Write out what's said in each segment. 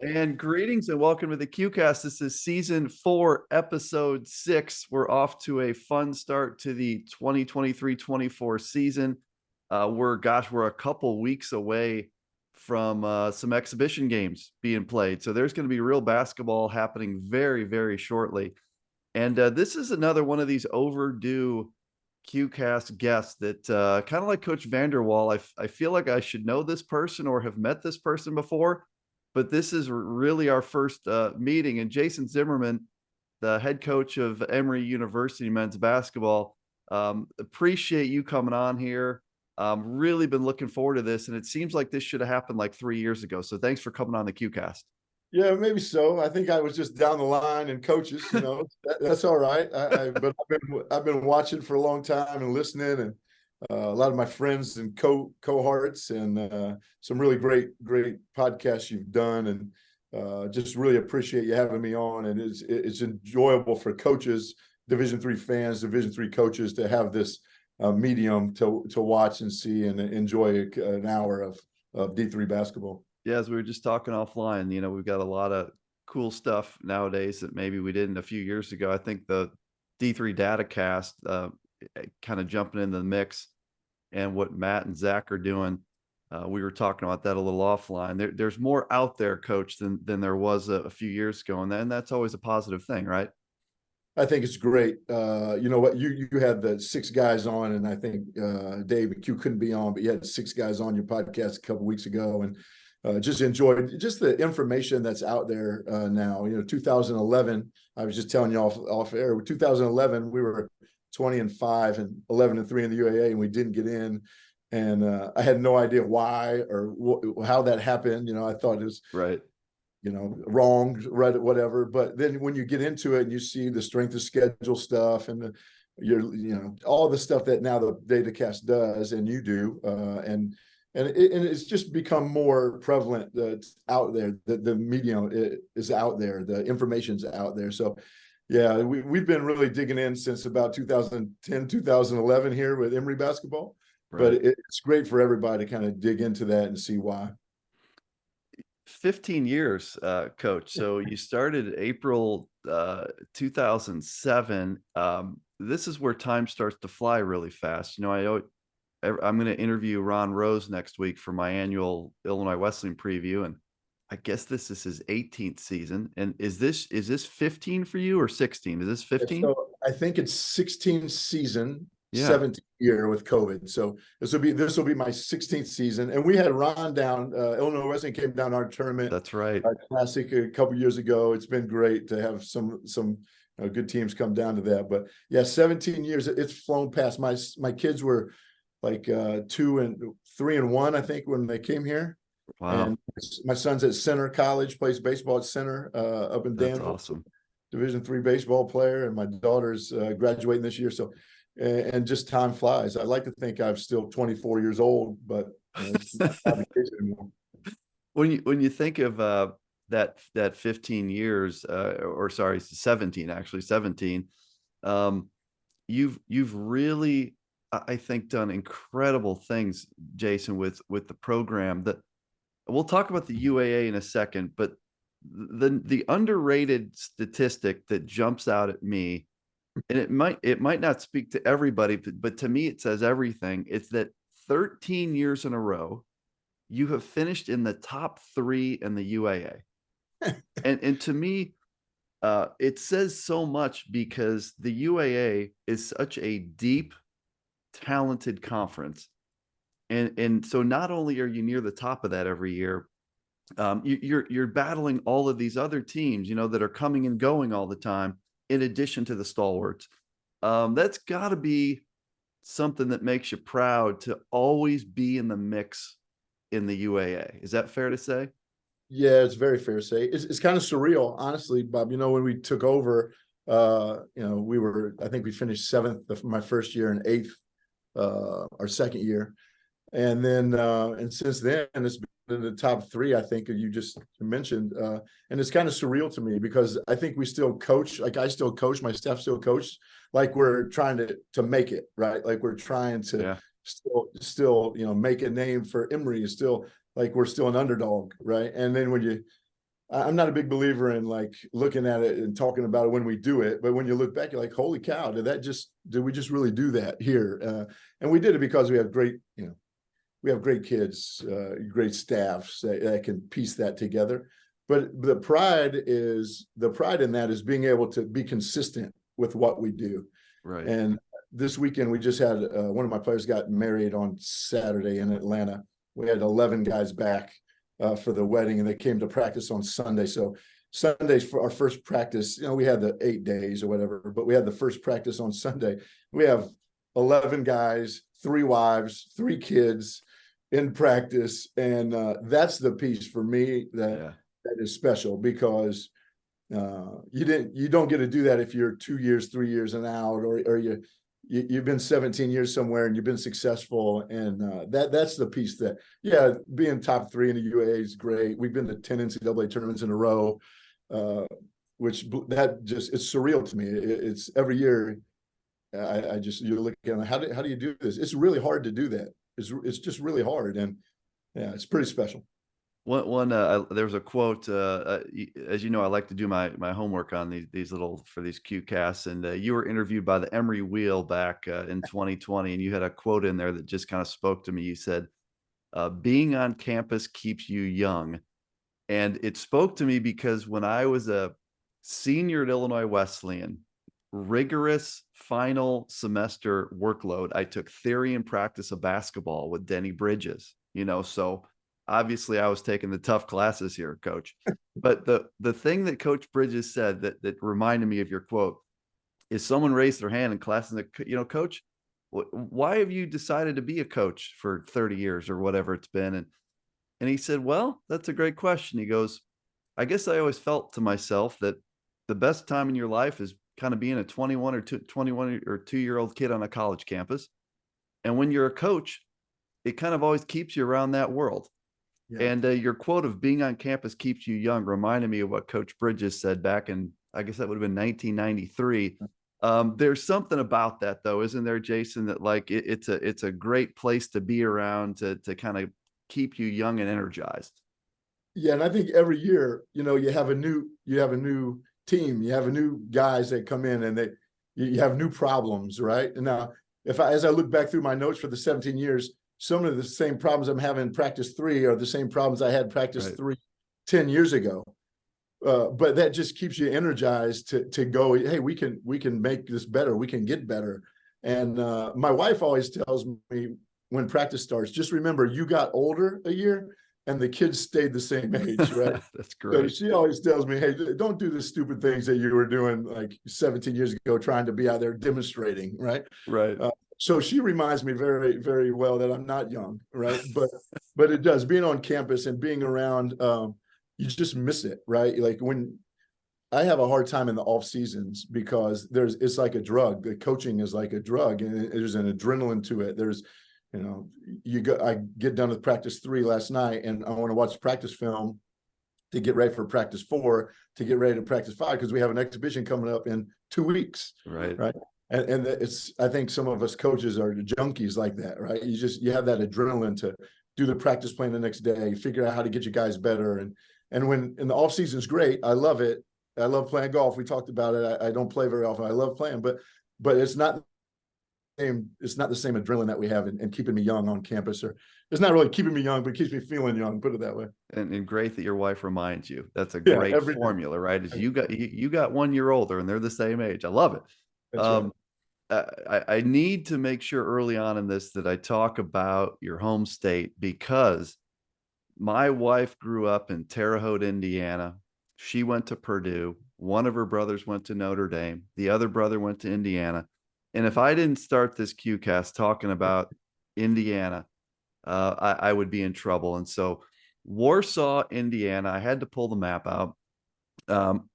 And greetings and welcome to the QCast. This is season 4, episode 6. We're off to a fun start to the 2023-24 season. We're a couple weeks away from some exhibition games being played. So there's going to be real basketball happening very, very shortly. And this is another one of these overdue QCast guests that kind of like Coach Vanderwall. I feel like I should know this person or have met this person before, but this is really our first meeting. And Jason Zimmerman, the head coach of Emory University men's basketball, appreciate you coming on here. Really been looking forward to this, and it seems like this should have happened like 3 years ago. So thanks for coming on the QCast. Yeah, maybe so. I think I was just down the line and coaches, that's all right. But I've been watching for a long time and listening, and a lot of my friends and cohorts, and some really great podcasts you've done, and just really appreciate you having me on. And it's enjoyable for coaches, Division III fans, Division III coaches to have this medium to watch and see and enjoy an hour of D3 basketball. Yeah, as we were just talking offline, we've got a lot of cool stuff nowadays that maybe we didn't a few years ago. I think the D3 Datacast kind of jumping into the mix, and what Matt and Zach are doing. We were talking about that a little offline. There's more out there, Coach, than there was a few years ago, and that's always a positive thing, right? I think it's great. You know what? You had the 6 guys on, and I think David, you couldn't be on, but you had 6 guys on your podcast a couple of weeks ago, and just enjoyed just the information that's out there now. 2011, I was just telling you off air, 2011, we were 20-5 and 11-3 in the UAA, and we didn't get in. And I had no idea why or how that happened. I thought it was right. Wrong, right, whatever. But then when you get into it and you see the strength of schedule stuff and all the stuff that now the Datacast does and you do, and it's just become more prevalent that's out there. The medium is out there. The information's out there. So, yeah, we've been really digging in since about 2010, 2011 here with Emory basketball. Right. But it's great for everybody to kind of dig into that and see why. 15 years, Coach. So you started April 2007. This is where time starts to fly really fast. I'm going to interview Ron Rose next week for my annual Illinois Wesleyan preview, and I guess this is his 18th season. And is this 15 for you or 16? Is this 15? So I think it's 16 season, yeah. 17th year with COVID. So this will be my 16th season. And we had Ron down. Illinois Wesleyan came down our tournament. That's right. Our classic a couple years ago. It's been great to have some good teams come down to that. But yeah, 17 years. It's flown past. My kids were like 2 and 3 and 1, I think, when they came here. Wow. And my son's at Center College, plays baseball at Center up in Danville. That's awesome. Division III baseball player, and my daughter's graduating this year. So, and just time flies. I like to think I'm still 24 years old, but it's not the case anymore. When you think of that 15 years, or sorry, 17 actually, 17. You've really, I think, done incredible things, Jason, with the program. That we'll talk about the UAA in a second, but the underrated statistic that jumps out at me, and it might not speak to everybody, but to me it says everything. It's that 13 years in a row you have finished in the top 3 in the UAA. and to me, it says so much, because the UAA is such a deep, talented conference. And so not only are you near the top of that every year, you're battling all of these other teams, that are coming and going all the time, in addition to the stalwarts. That's got to be something that makes you proud to always be in the mix in the UAA. Is that fair to say? Yeah, it's very fair to say. It's kind of surreal, honestly, Bob. When we took over, I think we finished 7th my first year and 8th our second year. And then, and since then, it's been in the top 3, I think, you just mentioned. And it's kind of surreal to me, because I think we still coach, like I still coach, my staff still coach, like we're trying to make it, right? Like we're trying to still, make a name for Emory, is still like we're still an underdog, right? And then when you I'm not a big believer in like looking at it and talking about it when we do it, but when you look back, you're like, holy cow, did we just really do that here? And we did it because we have great, we have great kids, great staffs that can piece that together. But the pride in that is being able to be consistent with what we do. Right. And this weekend, we just had one of my players got married on Saturday in Atlanta. We had 11 guys back for the wedding, and they came to practice on Sunday. So Sunday's for our first practice. We had the 8 days or whatever, but we had the first practice on Sunday. We have 11 guys, 3 wives, 3 kids in practice, and that's the piece for me that is special, because you don't get to do that if you're 2 years, 3 years and out, or you've been 17 years somewhere and you've been successful. And that's the piece that, being top 3 in the UAA is great. We've been to 10 NCAA tournaments in a row, which that just, it's surreal to me. It's every year. I just, you look at how do you do this? It's really hard to do that. It's just really hard. And yeah, it's pretty special. There was a quote, as you know, I like to do my homework on these Q casts, and you were interviewed by the Emory Wheel back in 2020, and you had a quote in there that just kind of spoke to me. You said, being on campus keeps you young. And it spoke to me because when I was a senior at Illinois Wesleyan, rigorous final semester workload, I took theory and practice of basketball with Denny Bridges, so obviously I was taking the tough classes here, Coach. But the thing that Coach Bridges said that reminded me of your quote is someone raised their hand in class and said, Coach, why have you decided to be a coach for 30 years or whatever it's been? And he said, well, that's a great question. He goes, I guess I always felt to myself that the best time in your life is kind of being a 21 or 2-year-old kid on a college campus. And when you're a coach, it kind of always keeps you around that world. Yeah. And your quote of being on campus keeps you young reminded me of what Coach Bridges said back in, I guess that would have been 1993. There's something about that, though, isn't there, Jason, that like it's a great place to be around to kind of keep you young and energized. Yeah, and I think every year, you have a new team, you have a new guys that come in, and you have new problems, right? And now, as I look back through my notes for the 17 years, some of the same problems I'm having in practice 3 are the same problems I had practice 3 10 years ago. But that just keeps you energized to go, hey, we can make this better. We can get better. And my wife always tells me when practice starts, just remember you got older a year and the kids stayed the same age, right? That's great. So she always tells me, hey, don't do the stupid things that you were doing like 17 years ago, trying to be out there demonstrating, right? Right. So she reminds me very, very well that I'm not young, right? But it does, being on campus and being around, you just miss it, right? Like when I have a hard time in the off seasons because it's like a drug. The coaching is like a drug, and there's an adrenaline to it. There's, I get done with practice 3 last night, and I want to watch practice film to get ready for practice 4, to get ready to practice 5, because we have an exhibition coming up in 2 weeks. Right. And I think some of us coaches are junkies like that, right? You have that adrenaline to do the practice plan the next day, figure out how to get you guys better. And when in the off season is great, I love it. I love playing golf. We talked about it. I don't play very often. I love playing, but it's not the same adrenaline that we have in keeping me young on campus. Or it's not really keeping me young, but it keeps me feeling young, put it that way. And great that your wife reminds you. That's a great formula, right? Is you got 1 year older and they're the same age. I love it. Right. I need to make sure early on in this that I talk about your home state, because my wife grew up in Terre Haute, Indiana. She went to Purdue. One of her brothers went to Notre Dame. The other brother went to Indiana. And if I didn't start this QCast talking about Indiana, I would be in trouble. And so Warsaw, Indiana, I had to pull the map out.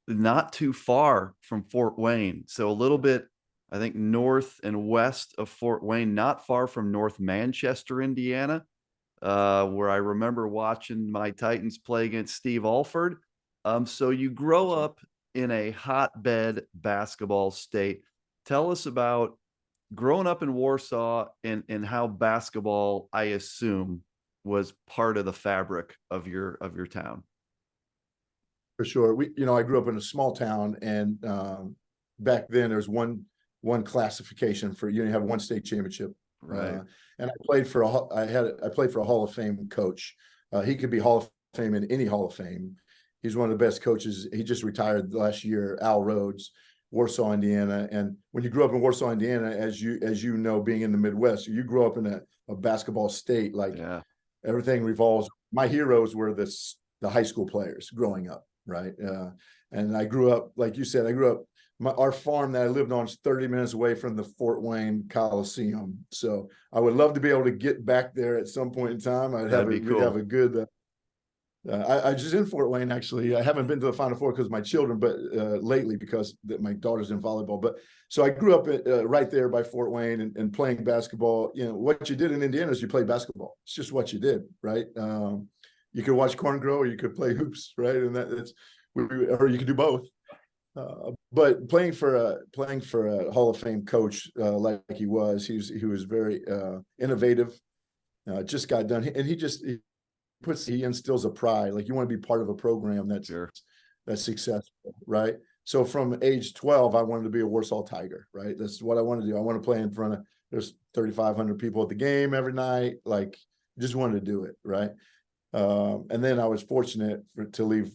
Not too far from Fort Wayne. So a little bit, I think, north and west of Fort Wayne, not far from North Manchester, Indiana, where I remember watching my Titans play against Steve Alford. So you grow up in a hotbed basketball state. Tell us about growing up in Warsaw and how basketball, I assume, was part of the fabric of your town. for sure. I grew up in a small town, and back then there was one classification for you have one state championship. Right. And I played for I played for a Hall of Fame coach. He could be Hall of Fame in any Hall of Fame. He's one of the best coaches. He just retired last year, Al Rhodes, Warsaw, Indiana. And when you grew up in Warsaw, Indiana, as you know, being in the Midwest, you grew up in a basketball state. Like, Yeah. everything revolves. My heroes were the high school players growing up, right? And I grew up, like you said, our farm that I lived on is 30 minutes away from the Fort Wayne Coliseum. So I would love to be able to get back there at some point in time. That'd be We'd have cool. a good. I just in Fort Wayne, actually. I haven't been to the Final Four because of my children, but lately because my daughter's in volleyball. But so I grew up right there by Fort Wayne and playing basketball. What you did in Indiana is you played basketball. It's just what you did, right? You could watch corn grow, or you could play hoops, right? And or you could do both. But playing for a Hall of Fame coach like he was very innovative. Just got done, and he instills a pride. Like, you want to be part of a program Sure. that's successful, right? So from age 12, I wanted to be a Warsaw Tiger, right? That's what I want to do. I want to play in front of there's 3,500 people at the game every night. Like, just wanted to do it, right? And then I was fortunate to leave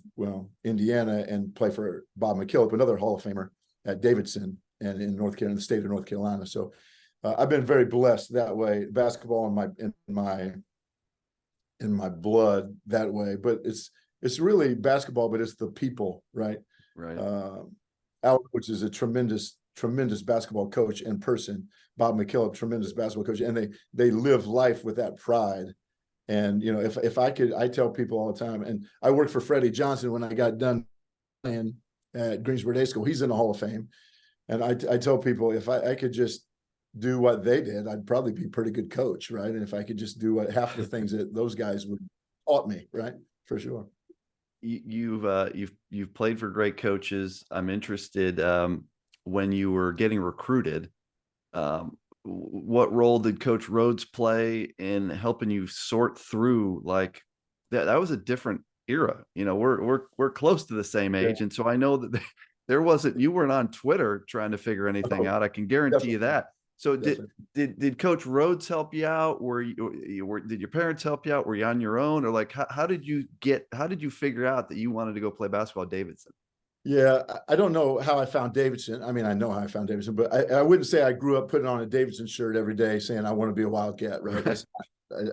Indiana and play for Bob McKillop, another Hall of Famer at Davidson and in North Carolina, the state of North Carolina. So I've been very blessed that way. Basketball in my blood that way, but it's really basketball, but it's the people, right? Right. Al, which is a tremendous basketball coach in person. Bob McKillop, tremendous basketball coach, and they live life with that pride. And if I could, I tell people all the time, and I worked for Freddie Johnson when I got done playing at Greensboro Day School. He's in the Hall of Fame, and I tell people, if I could just do what they did, I'd probably be a pretty good coach, right? And if I could just do what half the things that those guys would taught me, right? For sure. You've played for great coaches. I'm interested, when you were getting recruited, what role did Coach Rhodes play in helping you sort through, like, that was a different era. We're close to the same Yeah. age, and so I know that you weren't on Twitter trying to figure anything Oh, out. I can guarantee you definitely. that. So Definitely. did Coach Rhodes help you out? Did your parents help you out? Were you on your own, or like how did you figure out that you wanted to go play basketball at Davidson? Yeah, I don't know how I found Davidson. I mean, I know how I found Davidson, but I wouldn't say I grew up putting on a Davidson shirt every day saying I want to be a Wildcat, right?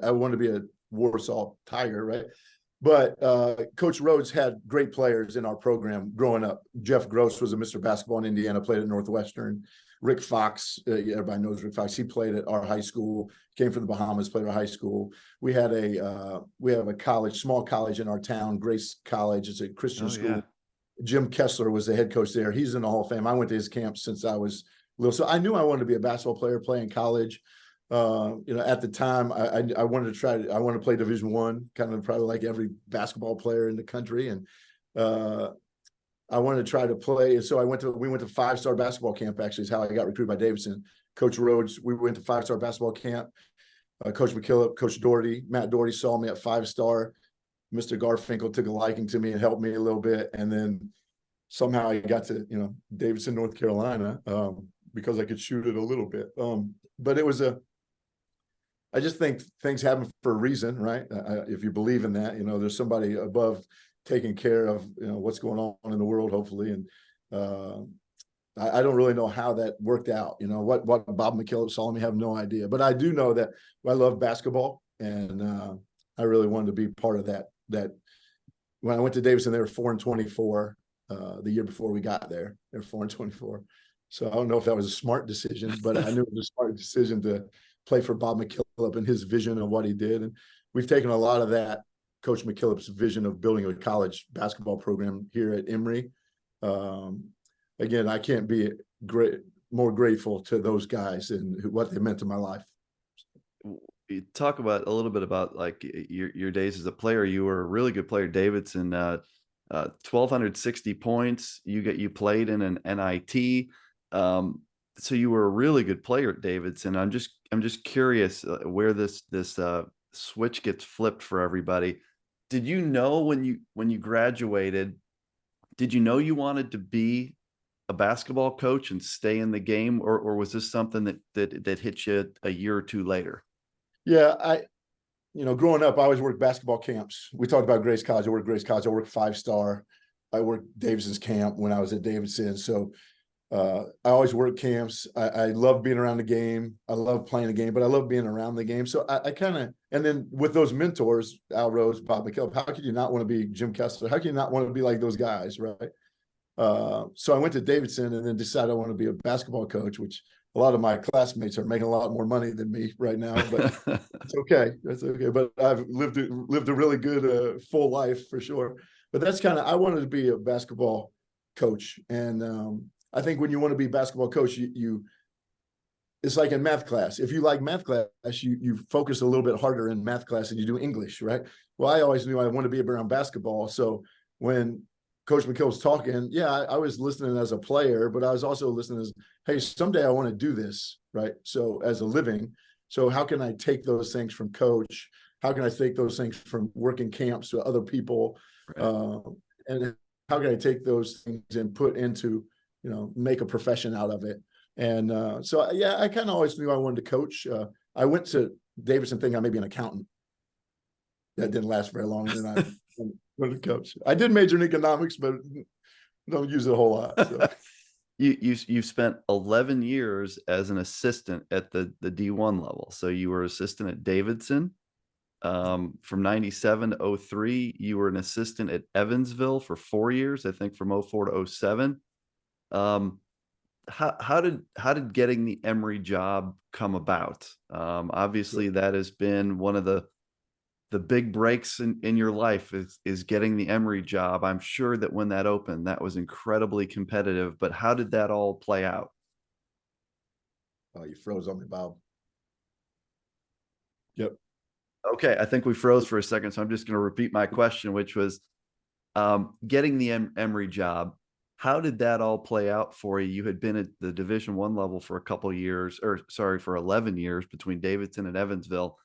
I want to be a Warsaw Tiger, right? But Coach Rhodes had great players in our program growing up. Jeff Gross was a Mr. Basketball in Indiana, played at Northwestern. Rick Fox, everybody knows Rick Fox. He played at our high school, came from the Bahamas, played at our high school. We have a college, small college in our town, Grace College. It's a Christian Oh school. yeah. Jim Kessler was the head coach there. He's in the Hall of Fame. I went to his camp since I was little, so I knew I wanted to be a basketball player, play in college. At the time, I wanted to play Division I, kind of probably like every basketball player in the country, and I wanted to try to play. And so we went to 5-star basketball camp. Actually, is how I got recruited by Davidson. Coach Rhodes, we went to 5-star basketball camp. Coach McKillop, Coach Doherty, Matt Doherty saw me at 5-star. Mr. Garfinkel took a liking to me and helped me a little bit. And then somehow I got to, Davidson, North Carolina, because I could shoot it a little bit. But I just think things happen for a reason, right? If you believe in that, there's somebody above taking care of, what's going on in the world, hopefully. And I don't really know how that worked out. What Bob McKillop saw in me, I have no idea. But I do know that I love basketball, and I really wanted to be part of that. When I went to Davidson, they were 4-24 the year before we got there. They were 4-24. So I don't know if that was a smart decision, but I knew it was a smart decision to play for Bob McKillop and his vision of what he did. And we've taken a lot of that, Coach McKillop's vision of building a college basketball program here at Emory. Again, I can't be more grateful to those guys and what they meant to my life. You talk about a little bit about, like, your days as a player. You were a really good player, Davidson. 1,260 points. You played in an NIT. So you were a really good player at Davidson. I'm just curious where this switch gets flipped for everybody. Did you know when you graduated Did you know you wanted to be a basketball coach and stay in the game, or was this something that hit you a year or two later? Yeah, growing up, I always worked basketball camps. We talked about Grace College. I worked Grace College. I worked 5-star. I worked Davidson's camp when I was at Davidson. So I always worked camps. I love being around the game. I love playing the game, but I love being around the game. So I kind of, and then with those mentors, Al Rose, Bob McKillop, how could you not want to be Jim Kessler? How could you not want to be like those guys, right? So I went to Davidson and then decided I want to be a basketball coach, which a lot of my classmates are making a lot more money than me right now, but it's okay. That's okay. But I've lived a really good full life for sure. But that's kind of, I wanted to be a basketball coach. And I think when you want to be a basketball coach, you it's like in math class. If you like math class, you focus a little bit harder in math class than you do English, right? Well, I always knew I wanted to be around basketball. So when Coach McKill was talking, yeah, I was listening as a player, but I was also listening as, hey, someday I want to do this, right? So as a living, so how can I take those things from coach? How can I take those things from working camps to other people? Right. And how can I take those things and put into, make a profession out of it? And so, yeah, I kind of always knew I wanted to coach. I went to Davidson thinking I may be an accountant. That didn't last very long. And then I went to coach. I did major in economics, but don't use it a whole lot. So. You spent 11 years as an assistant at the D1 level. So you were assistant at Davidson. From 97 to 03, you were an assistant at Evansville for 4 years, I think from 04 to 07. How did getting the Emory job come about? Obviously that has been one of the big breaks in your life is getting the Emory job. I'm sure that when that opened, that was incredibly competitive, but how did that all play out? Oh, you froze on me, Bob. Yep. Okay, I think we froze for a second, so I'm just going to repeat my question, which was getting the Emory job. How did that all play out for you? You had been at the Division I level for a couple of years, or sorry, for 11 years between Davidson and Evansville.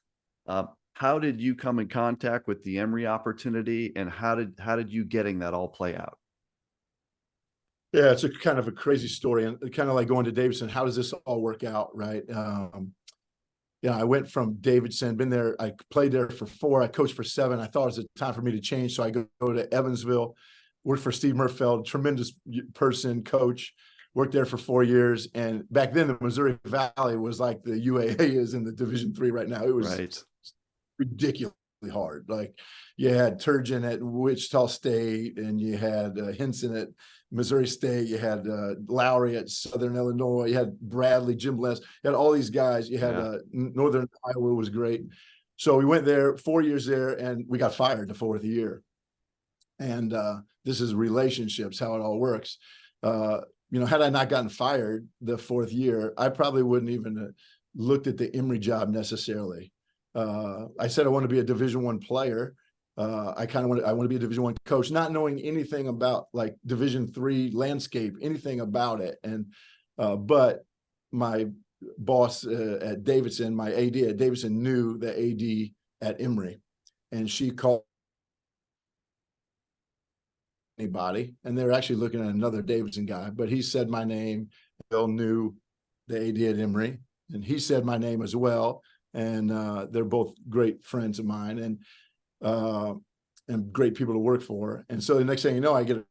How did you come in contact with the Emory opportunity, and how did you getting that all play out? Yeah, it's a kind of a crazy story, and kind of like going to Davidson. How does this all work out, right? I went from Davidson, been there. I played there for 4. I coached for 7. I thought it was a time for me to change, so I go to Evansville, worked for Steve Murfeld, tremendous person, coach. Worked there for 4 years, and back then the Missouri Valley was like the UAA is in the Division III right now. It was Right. ridiculously hard. Like you had Turgeon at Wichita State, and you had Henson at Missouri State. You had Lowry at Southern Illinois. You had Bradley, Jim Bless. You had all these guys. You had Northern Iowa was great. So we went there 4 years there, and we got fired the 4th year. And this is relationships, how it all works. Had I not gotten fired the 4th year, I probably wouldn't even looked at the Emory job necessarily. I said I want to be a Division I player. I want to be a Division I coach, not knowing anything about like Division III landscape, anything about it. And but my boss at Davidson, my AD at Davidson, knew the AD at Emory, and she called anybody, and they're actually looking at another Davidson guy, but he said my name. Bill knew the AD at Emory, and he said my name as well. And they're both great friends of mine, and great people to work for. And so the next thing you know, I get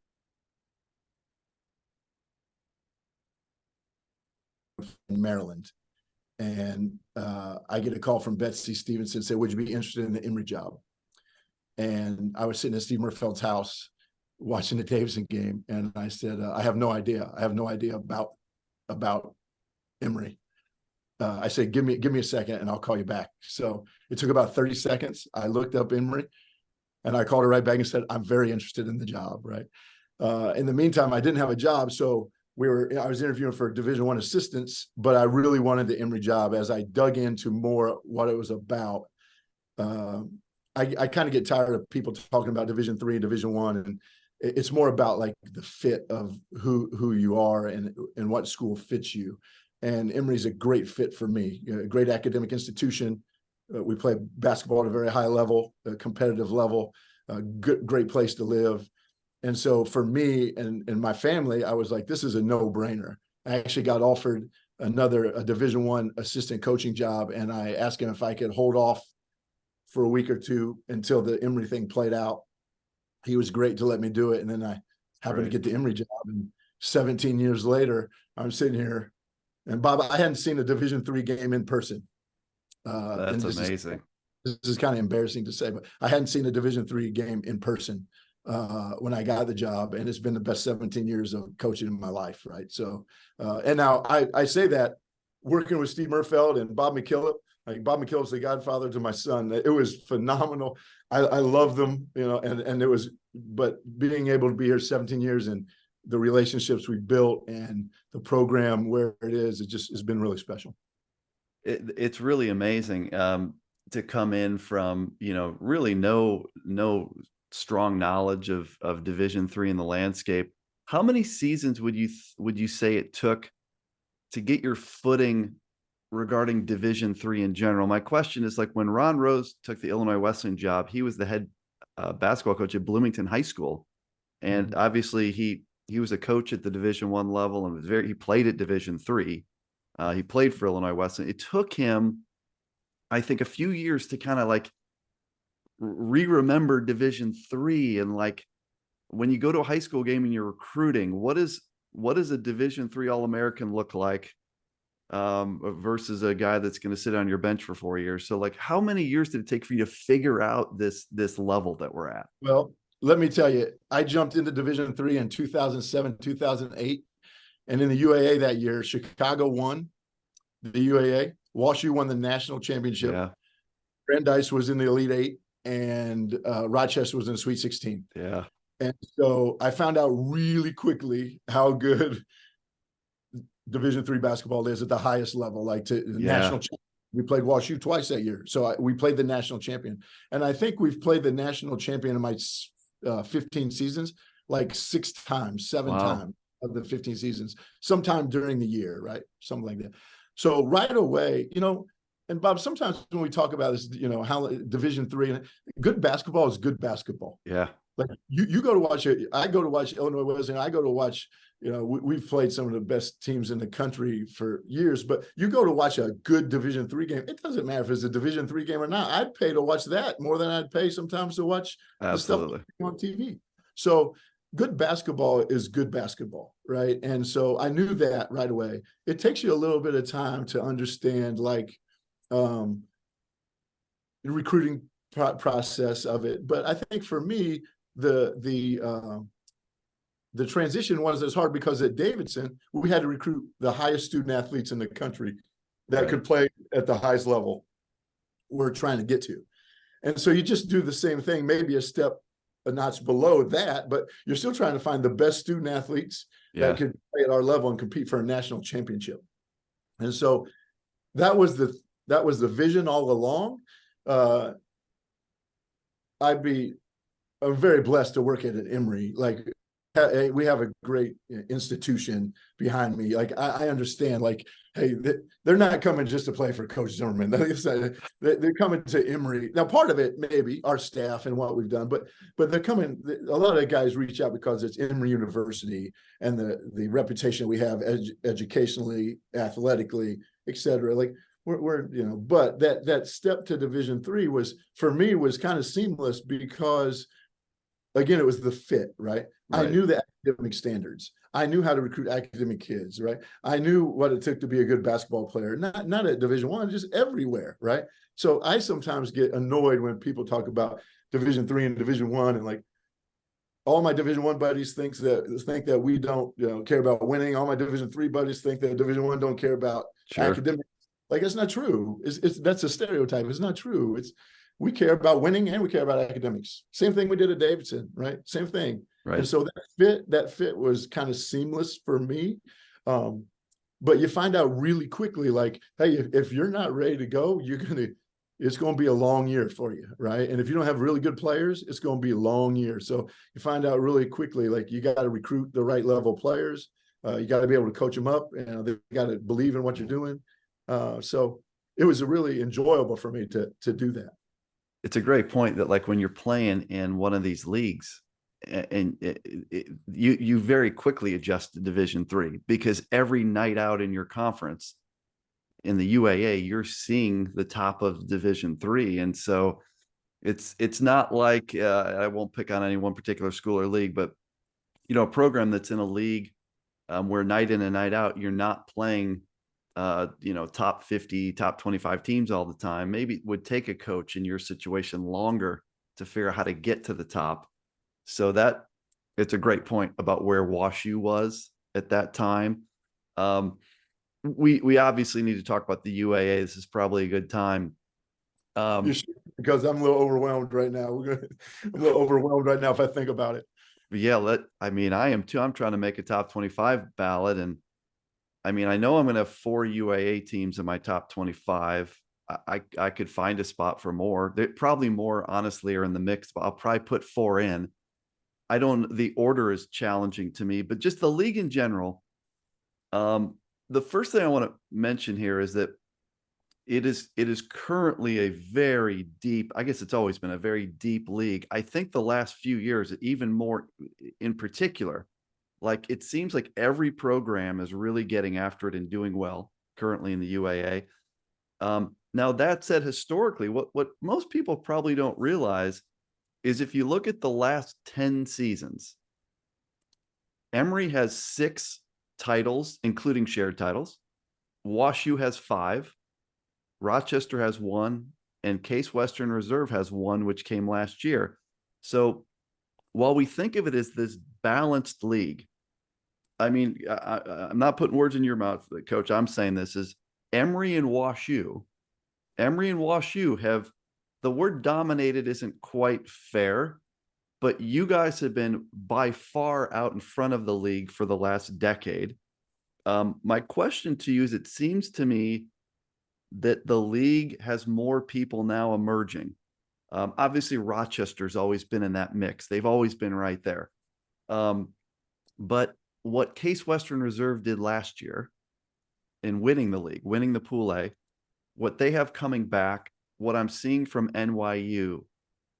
in Maryland, and I get a call from Betsy Stevenson, say, would you be interested in the Emory job? And I was sitting at Steve Murfeld's house watching the Davidson game, and I said, I have no idea. I have no idea about Emory. I said, give me a second and I'll call you back. So it took about 30 seconds. I looked up Emory, and I called her right back and said, I'm very interested in the job, right? In the meantime, I didn't have a job. So I was interviewing for Division I assistants, but I really wanted the Emory job. As I dug into more what it was about, I kind of get tired of people talking about Division III and Division I, and it's more about like the fit of who you are and what school fits you. And Emory's a great fit for me. A great academic institution. We play basketball at a very high level, a competitive level. Great place to live. And so for me and my family, I was like, this is a no-brainer. I actually got offered a Division I assistant coaching job, and I asked him if I could hold off for a week or two until the Emory thing played out. He was great to let me do it, and then I happened to get the Emory job. And 17 years later, I'm sitting here, and Bob, I hadn't seen a Division III game in person. That's amazing. This is kind of embarrassing to say, but I hadn't seen a Division III game in person when I got the job, and it's been the best 17 years of coaching in my life, right? So, and now I say that working with Steve Murfeld and Bob McKillop, like Bob McKillop's the godfather to my son. It was phenomenal. I love them, you know, and it was, but being able to be here 17 years and the relationships we built and the program where it is, it just has been really special. It's really amazing to come in from, you know, really no strong knowledge of Division III in the landscape. How many seasons would you say it took to get your footing regarding Division III in general? My question is, like, when Ron Rose took the Illinois Wesleyan job, he was the head basketball coach at Bloomington High School, and obviously he was a coach at the Division I level and he played at Division III. He played for Illinois Wesleyan. It took him, I think, a few years to kind of like remember Division III. And like, when you go to a high school game and you're recruiting, what does a Division III All-American look like versus a guy that's going to sit on your bench for 4 years? So like, how many years did it take for you to figure out this level that we're at? Well, let me tell you, I jumped into Division III in 2007, 2008. And in the UAA that year, Chicago won the UAA. WashU won the national championship. Yeah. Brandeis was in the Elite Eight, and Rochester was in the Sweet 16. Yeah. And so I found out really quickly how good Division III basketball is at the highest level, like to the national champion. We played WashU twice that year. So we played the national champion. And I think we've played the national champion in my 15 seasons, like 6 times, 7 times of the 15 seasons, sometime during the year, right? Something like that. So right away, you know, and Bob, sometimes when we talk about this, you know, how Division III, good basketball is good basketball. Yeah. Like you go to watch it. I go to watch Illinois Wesleyan. I go to watch, you know, we've played some of the best teams in the country for years, but you go to watch a good Division III game. It doesn't matter if it's a Division III game or not. I'd pay to watch that more than I'd pay sometimes to watch the stuff on TV. So good basketball is good basketball, right? And so I knew that right away. It takes you a little bit of time to understand, like, the recruiting process of it. But I think for me, the transition wasn't as hard because at Davidson, we had to recruit the highest student athletes in the country that could play at the highest level we're trying to get to. And so you just do the same thing, maybe a notch below that, but you're still trying to find the best student athletes that could play at our level and compete for a national championship. And so that was the vision all along. I'm very blessed to work at Emory. Like, we have a great institution behind me. Like, I understand, like, hey, they're not coming just to play for Coach Zimmerman. They're coming to Emory. Now, part of it maybe our staff and what we've done, but they're coming. A lot of the guys reach out because it's Emory University and the reputation we have educationally, athletically, et cetera. Like, we're you know, but that step to Division III was, for me, was kind of seamless because, again, it was the fit, right? I knew the academic standards. I knew how to recruit academic kids, right? I knew what it took to be a good basketball player, not at Division I, just everywhere, right? So I sometimes get annoyed when people talk about Division III and Division I, and like, all my Division I buddies think that we don't, you know, care about winning. All my Division III buddies think that Division I don't care about academics. Like, it's not true. That's a stereotype. It's not true. We care about winning and we care about academics. Same thing we did at Davidson, right? Same thing. Right. And so that fit was kind of seamless for me. But you find out really quickly, like, hey, if you're not ready to go, it's going to be a long year for you, right? And if you don't have really good players, it's going to be a long year. So you find out really quickly, like, you got to recruit the right level players. You got to be able to coach them up, and they got to believe in what you're doing. So it was really enjoyable for me to do that. It's a great point that, like, when you're playing in one of these leagues and you very quickly adjust to Division III, because every night out in your conference in the UAA, you're seeing the top of Division III. And so it's not like I won't pick on any one particular school or league, but a program that's in a league where night in and night out, you're not playing top 50, top 25 teams all the time. Maybe it would take a coach in your situation longer to figure out how to get to the top. So that it's a great point about where WashU was at that time. We obviously need to talk about the UAA. This is probably a good time. Because I'm a little overwhelmed right now. I'm a little overwhelmed right now if I think about it. Yeah, I am too. I'm trying to make a top 25 ballot, and I know I'm going to have 4 UAA teams in my top 25. I could find a spot for more. There probably more, honestly, are in the mix, but I'll probably put 4 in. The order is challenging to me, but just the league in general. The first thing I want to mention here is that it is currently a very deep, I guess it's always been a very deep league. I think the last few years, even more in particular, like it seems like every program is really getting after it and doing well currently in the UAA. Now that said, historically, what most people probably don't realize is if you look at the last 10 seasons, Emory has 6 titles, including shared titles. WashU has 5. Rochester has 1, and Case Western Reserve has 1, which came last year. So while we think of it as this balanced league, I'm not putting words in your mouth, Coach. I'm saying this is Emory and WashU have, the word dominated isn't quite fair, but you guys have been by far out in front of the league for the last decade. My question to you is, it seems to me that the league has more people now emerging. Obviously, Rochester's always been in that mix. They've always been right there. But what Case Western Reserve did last year in winning the league, winning the Pool A, what they have coming back, what I'm seeing from NYU,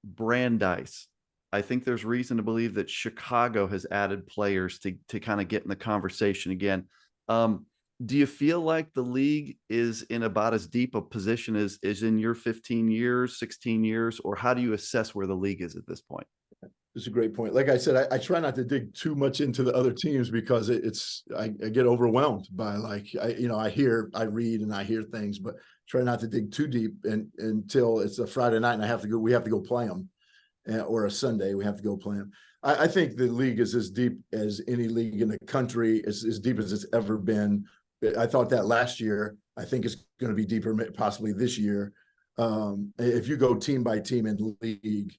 Brandeis, I think there's reason to believe that Chicago has added players to kind of get in the conversation again. Do you feel like the league is in about as deep a position as in your 15 years, 16 years, or how do you assess where the league is at this point? It's a great point. Like I said, I try not to dig too much into the other teams because I get overwhelmed by I hear, I read, and I hear things, but try not to dig too deep until it's a Friday night and we have to go play them, or a Sunday we have to go play them. I think the league is as deep as any league in the country. It's as deep as it's ever been. I thought that last year. I think it's going to be deeper possibly this year. If you go team by team in the league,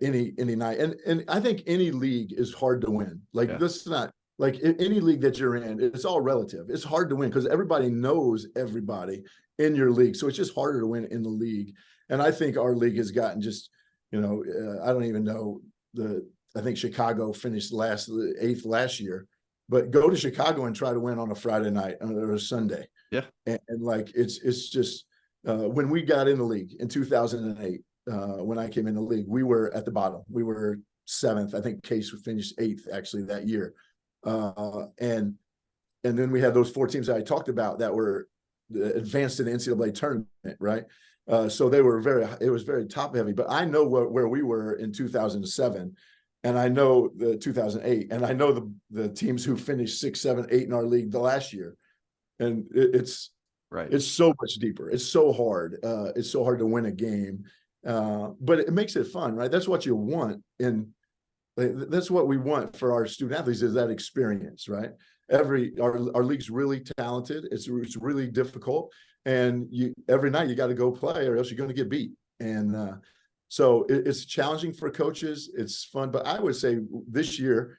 any night, and I think any league is hard to win. Like this is not like any league that you're in. It's all relative. It's hard to win because everybody knows everybody in your league, so it's just harder to win in the league. And I think our league has gotten just, I don't even know I think Chicago finished 8th last year. But go to Chicago and try to win on a Friday night or a Sunday. Yeah. And like, it's just, when we got in the league in 2008, when I came in the league, we were at the bottom. We were 7th. I think Case finished 8th actually that year. And then we had those 4 teams that I talked about that were advanced in the NCAA tournament, right? So it was very top heavy, but I know where we were in 2007. And I know the 2008, and I know the teams who finished 6, 7, 8 in our league the last year, and it's right. It's so much deeper. It's so hard. It's so hard to win a game, but it makes it fun, right? That's what you want, and that's what we want for our student athletes is that experience, right? Our league's really talented. It's really difficult, and every night you got to go play, or else you're going to get beat, and so it's challenging for coaches. It's fun, but I would say this year,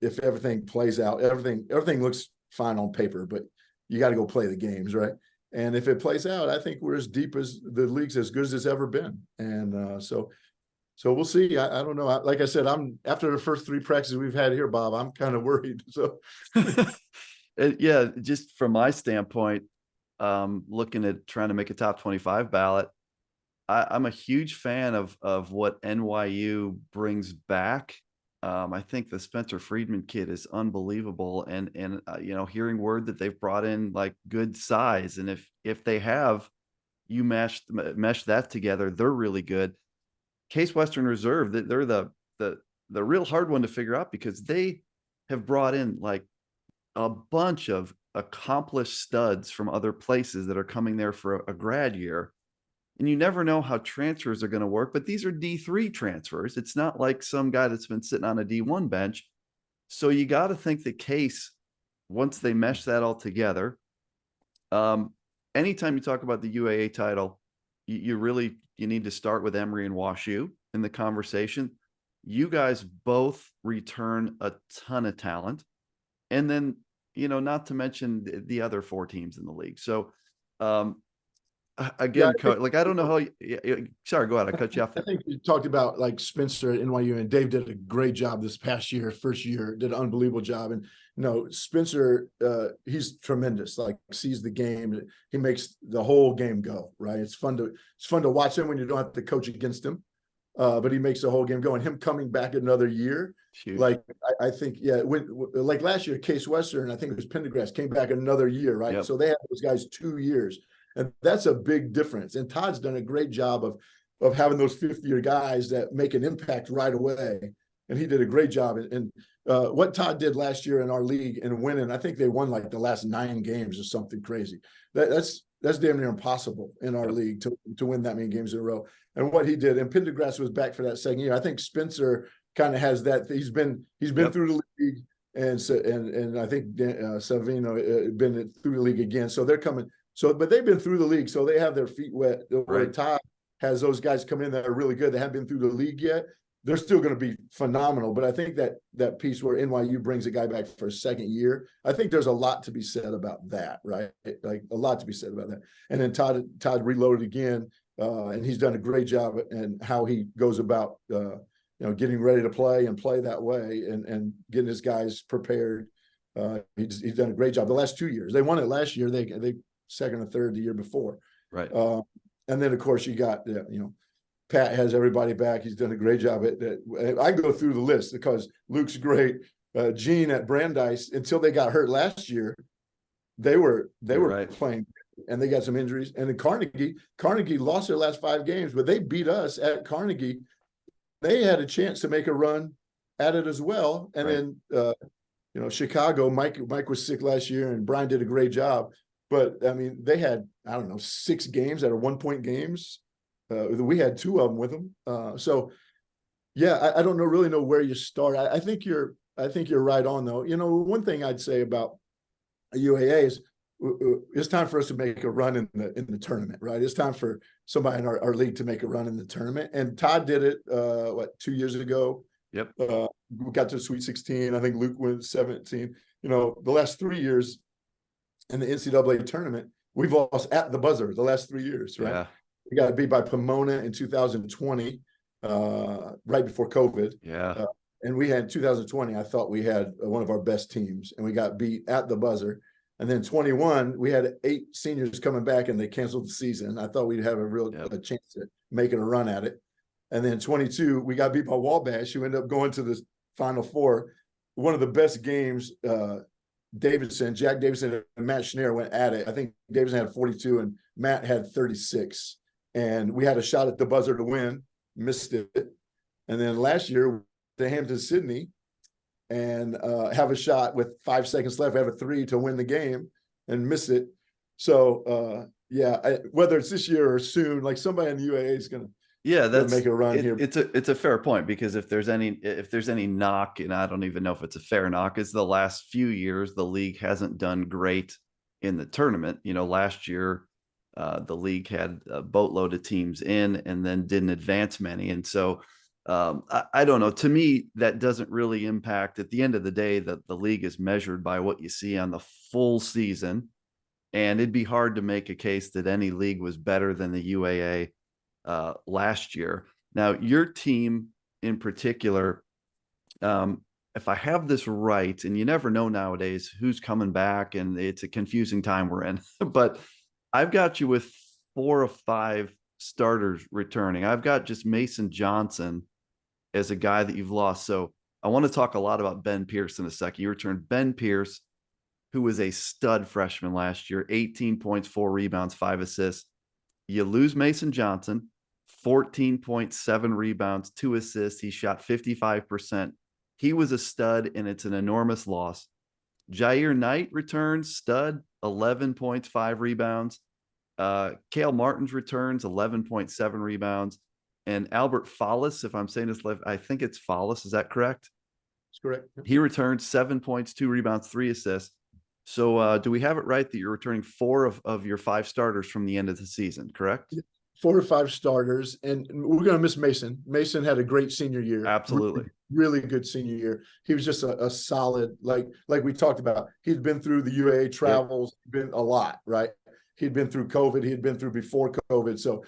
if everything plays out, everything looks fine on paper, but you got to go play the games, right? And if it plays out, I think we're as deep as the league's as good as it's ever been. And so we'll see. I don't know. Like I said, after the first 3 practices we've had here, Bob, I'm kind of worried. So yeah, just from my standpoint, looking at trying to make a top 25 ballot, I'm a huge fan of what NYU brings back. I think the Spencer Friedman kid is unbelievable, and hearing word that they've brought in like good size, and if they have, you mesh that together, they're really good. Case Western Reserve, they're the real hard one to figure out because they have brought in like a bunch of accomplished studs from other places that are coming there for a grad year. And you never know how transfers are going to work, but these are D3 transfers. It's not like some guy that's been sitting on a D1 bench. So you got to think the Case, once they mesh that all together, um, anytime you talk about the UAA title, you need to start with Emory and WashU in the conversation. You guys both return a ton of talent, and then not to mention the other four teams in the league. So Yeah, again, coach, like I don't know how. Sorry, go ahead. I cut you off I there. think you talked about like Spencer at NYU, and Dave did a great job this past year, first year, did an unbelievable job. And Spencer, he's tremendous. Like sees the game, he makes the whole game go right. It's fun to watch him when you don't have to coach against him, but he makes the whole game go. And him coming back another year, Huge. like I think, yeah, like last year, Case Western, I think it was Pendergrass came back another year, right? Yep. So they had those guys 2 years. And that's a big difference. And Todd's done a great job of having those fifth-year guys that make an impact right away. And he did a great job. And what Todd did last year in our league and winning, I think they won like the last 9 games or something crazy. That's damn near impossible in our league to win that many games in a row. And what he did, and Pendergrass was back for that second year. I think Spencer kind of has that. He's been through the league, and so and I think Savino been through the league again. So they're coming. So, but they've been through the league, so they have their feet wet. Where Todd has those guys come in that are really good. They haven't been through the league yet. They're still going to be phenomenal. But I think that piece where NYU brings a guy back for a second year, I think there's a lot to be said about that, right? Like a lot to be said about that. And then Todd reloaded again, and he's done a great job and how he goes about, getting ready to play and play that way and getting his guys prepared. He's done a great job. The last 2 years, they won it last year. They second or third the year before. Right. And then of course you got, Pat has everybody back. He's done a great job at that. I go through the list because Luke's great. Gene at Brandeis, until they got hurt last year, they were right. playing and they got some injuries. And then Carnegie lost their last 5 games, but they beat us at Carnegie. They had a chance to make a run at it as well. And then Chicago, Mike was sick last year and Brian did a great job. But I mean, they had, I don't know, 6 games that are 1-point games. We had 2 of them with them. So yeah, I don't really know where you start. I think you're right on though. One thing I'd say about UAA is it's time for us to make a run in the tournament, right? It's time for somebody in our league to make a run in the tournament. And Todd did it 2 years ago. Yep. We got to the Sweet 16. I think Luke went 17. The last 3 years in the NCAA tournament, we've lost at the buzzer the last 3 years, right? Yeah. We got beat by Pomona in 2020, right before COVID. Yeah. And we had 2020, I thought we had one of our best teams, and we got beat at the buzzer. And then 21, we had 8 seniors coming back, and they canceled the season. I thought we'd have a chance at making a run at it. And then 22, we got beat by Wabash, who ended up going to the Final Four. One of the best games. Jack Davidson and Matt Schneer went at it. I think Davidson had 42 and Matt had 36. And we had a shot at the buzzer to win, missed it. And then last year, to Hampton-Sydney and have a shot with 5 seconds left, have a 3 to win the game and miss it. So, whether it's this year or soon, like somebody in the UAA is going to make a run here. It's a fair point, because if there's any knock, and I don't even know if it's a fair knock, is the last few years the league hasn't done great in the tournament. Last year the league had a boatload of teams in and then didn't advance many, and so I don't know. To me, that doesn't really impact. At the end of the day, the league is measured by what you see on the full season, and it'd be hard to make a case that any league was better than the UAA last year. Now, your team in particular, if I have this right, and you never know nowadays who's coming back, and it's a confusing time we're in, but I've got you with 4 of 5 starters returning. I've got just Mason Johnson as a guy that you've lost. So I want to talk a lot about Ben Pearce in a second. You returned Ben Pearce, who was a stud freshman last year, 18 points, 4 rebounds, 5 assists. You lose Mason Johnson, 14.7 rebounds, 2 assists. He shot 55%. He was a stud, and it's an enormous loss. Jair Knight returns, stud, 11 points, 5 rebounds. Cale Martins returns, 11.7 rebounds. And Albert Fallis, if I'm saying this, I think it's Fallis. Is that correct? That's correct. He returns 7 points, 2 rebounds, 3 assists. So do we have it right that you're returning 4 of your 5 starters from the end of the season, correct? 4 or 5 starters, and we're going to miss Mason. Mason had a great senior year. Absolutely. Really good senior year. He was just a solid, like we talked about. He'd been through the UAA travels, been a lot, right? He'd been through COVID. He had been through before COVID. So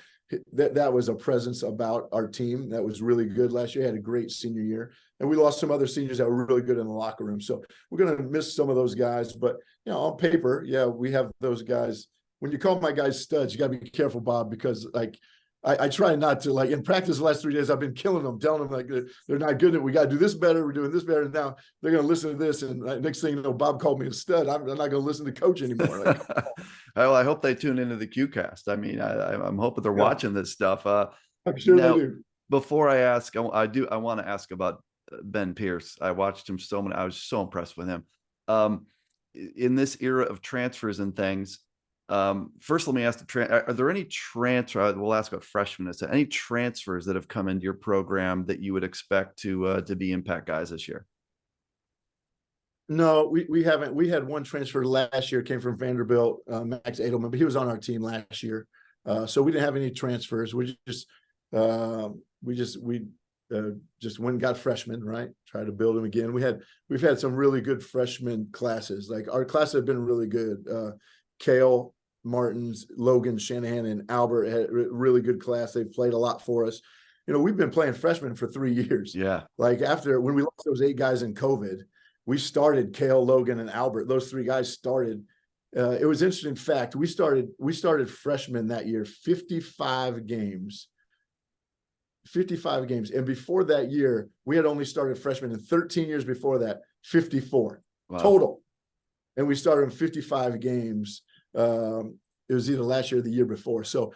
that was a presence about our team that was really good last year. He had a great senior year. And we lost some other seniors that were really good in the locker room. So we're going to miss some of those guys. But, on paper, yeah, we have those guys. When you call my guys studs, you got to be careful, Bob, because I try not to, in practice the last 3 days, I've been killing them, telling them they're not good at it. We got to do this better. We're doing this better. And now they're going to listen to this. And next thing you know, Bob called me a stud. I'm not going to listen to coach anymore. Well, I hope they tune into the QCast. I mean, I'm hoping they're watching this stuff. I'm sure they do. Before I ask, I want to ask about Ben Pearce. I watched him I was so impressed with him. In this era of transfers and things, first, let me ask are there any we'll ask about freshmen. Is there any transfers that have come into your program that you would expect to be impact guys this year? No, we haven't. We had one transfer last year, came from Vanderbilt, Max Edelman, but he was on our team last year. So we didn't have any transfers. We just went and got freshmen, right? Try to build them again. We've had some really good freshman classes. Like our classes have been really good. Cale Martins, Logan Shanahan, and Albert had a really good class. They've played a lot for us. We've been playing freshmen for 3 years. Yeah. When we lost those 8 guys in COVID, we started Cale, Logan, and Albert. Those 3 guys started. It was an interesting fact. We started freshmen that year, 55 games. 55 games. And before that year, we had only started freshmen in 13 years before that, 54 total. And we started in 55 games. It was either last year or the year before. So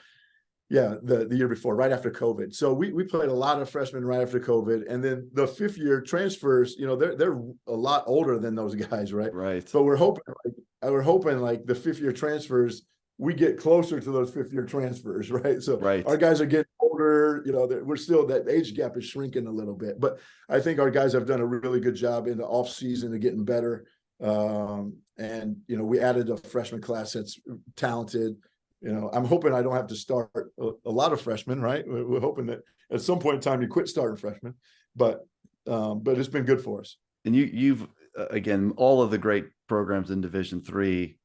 yeah, the year before, right after COVID. So we played a lot of freshmen right after COVID. And then the 5th year transfers, they're a lot older than those guys, right? Right. But we're hoping like the 5th year transfers, we get closer to those 5th year transfers, right? So our guys are getting older, we're still, that age gap is shrinking a little bit. But I think our guys have done a really good job in the off season of getting better. And we added a freshman class that's talented. I'm hoping I don't have to start a lot of freshmen, right? We're hoping that at some point in time you quit starting freshmen, but it's been good for us. And you've again, all of the great programs in Division III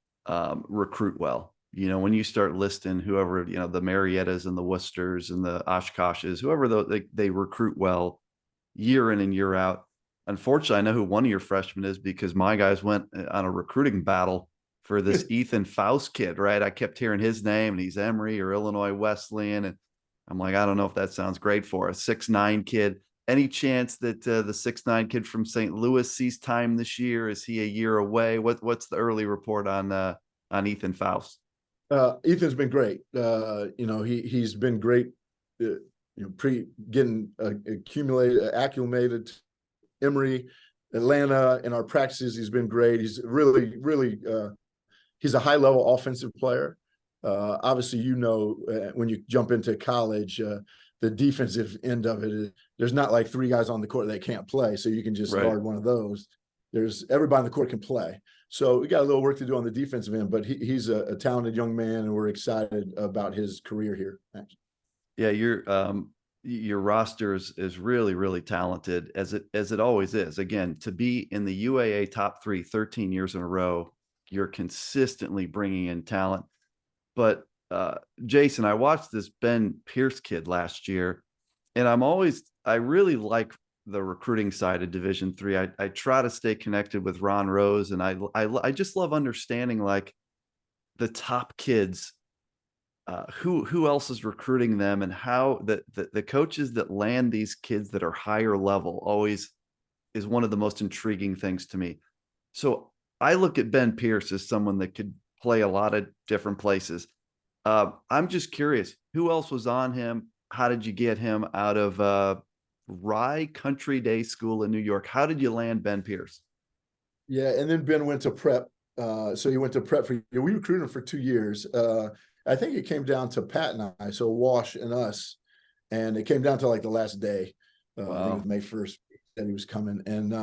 recruit well. When you start listing whoever, the Mariettas and the Worcesters and the Oshkoshes, whoever they recruit well year in and year out. Unfortunately, I know who one of your freshmen is because my guys went on a recruiting battle for this Ethan Faust kid, right? I kept hearing his name, and he's Emory or Illinois Wesleyan. And I'm like, I don't know if that sounds great for a 6'9" kid. Any chance that the 6'9" kid from St. Louis sees time this year? Is he a year away? What's the early report on Ethan Faust? Ethan's been great. He's been great. Getting acclimated to Emory, Atlanta, in our practices. He's been great. He's really, really. He's a high-level offensive player. Obviously, when you jump into college, the defensive end of it, there's not like 3 guys on the court that can't play, so you can just guard one of those. There's everybody on the court can play. So we got a little work to do on the defensive end, but he's a talented young man, and we're excited about his career here. Yeah, your roster is really, really talented, as it always is. Again, to be in the UAA top 3 13 years in a row, you're consistently bringing in talent. But Jason, I watched this Ben Pearce kid last year, and I really like the recruiting side of Division III. I try to stay connected with Ron Rose, and I just love understanding like the top kids, who else is recruiting them, and how the coaches that land these kids that are higher level always, is one of the most intriguing things to me. So I look at Ben Pearce as someone that could play a lot of different places. I'm just curious, who else was on him? How did you get him out of Rye Country Day School in New York? How did you land Ben Pearce? Yeah, and then Ben went to prep. So he went to prep for, we recruited him for 2 years. I think it came down to Pat and I, so Wash and us, and it came down to like the last day. I think it Wow. was May 1st that he was coming, and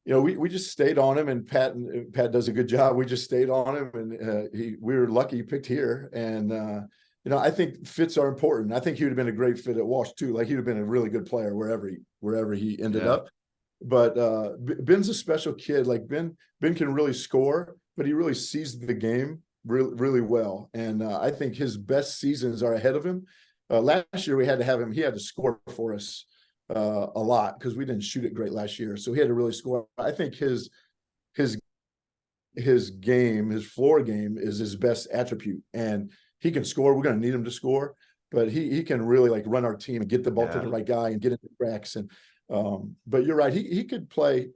we just stayed on him, and Pat does a good job. We just stayed on him, and we were lucky he picked here, and I think fits are important. I think he would have been a great fit at Wash too. Like, he'd have been a really good player wherever he ended Yeah. up. But Ben's a special kid. Like, Ben can really score, but he really sees the game really, really well. And I think his best seasons are ahead of him. Last year he had to score for us a lot because we didn't shoot it great last year. So he had to really score. I think his game, his floor game, is his best attribute. And he can score. We're going to need him to score, but he can really like run our team and get the ball to the right guy and get into cracks. And but you're right. He could play.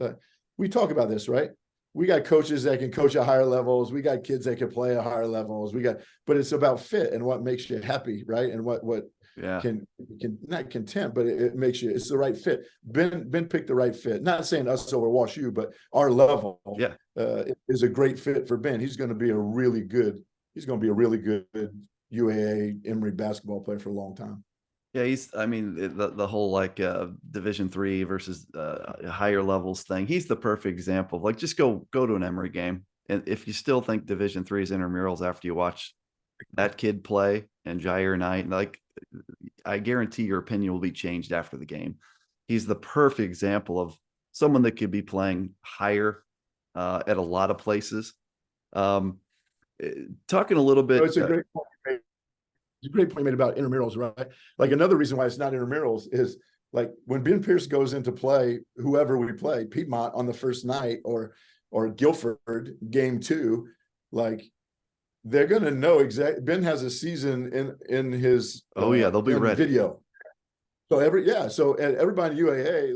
We talk about this, right? We got coaches that can coach at higher levels. We got kids that can play at higher levels. But it's about fit and what makes you happy, right? And what Yeah. can not content, but it makes you, it's the right fit. Ben picked the right fit. Not saying us over Wash U, but our level is a great fit for Ben. He's going to be a really good UAA Emory basketball player for a long time. Yeah, I mean, the whole like Division III versus higher levels thing. He's the perfect example. Like, just go to an Emory game, and if you still think Division III is intramurals after you watch that kid play and Jair Knight, like, I guarantee your opinion will be changed after the game. He's the perfect example of someone that could be playing higher at a lot of places. Talking a little bit. It's a great point. It's a great point made about intramurals, right? Like, another reason why it's not intramurals is, like, when Ben Pearce goes into play, whoever we play, Piedmont on the first night or Guilford game 2, like, they're going to know exactly. Ben has a season in his They'll be ready. video. So everybody in UAA,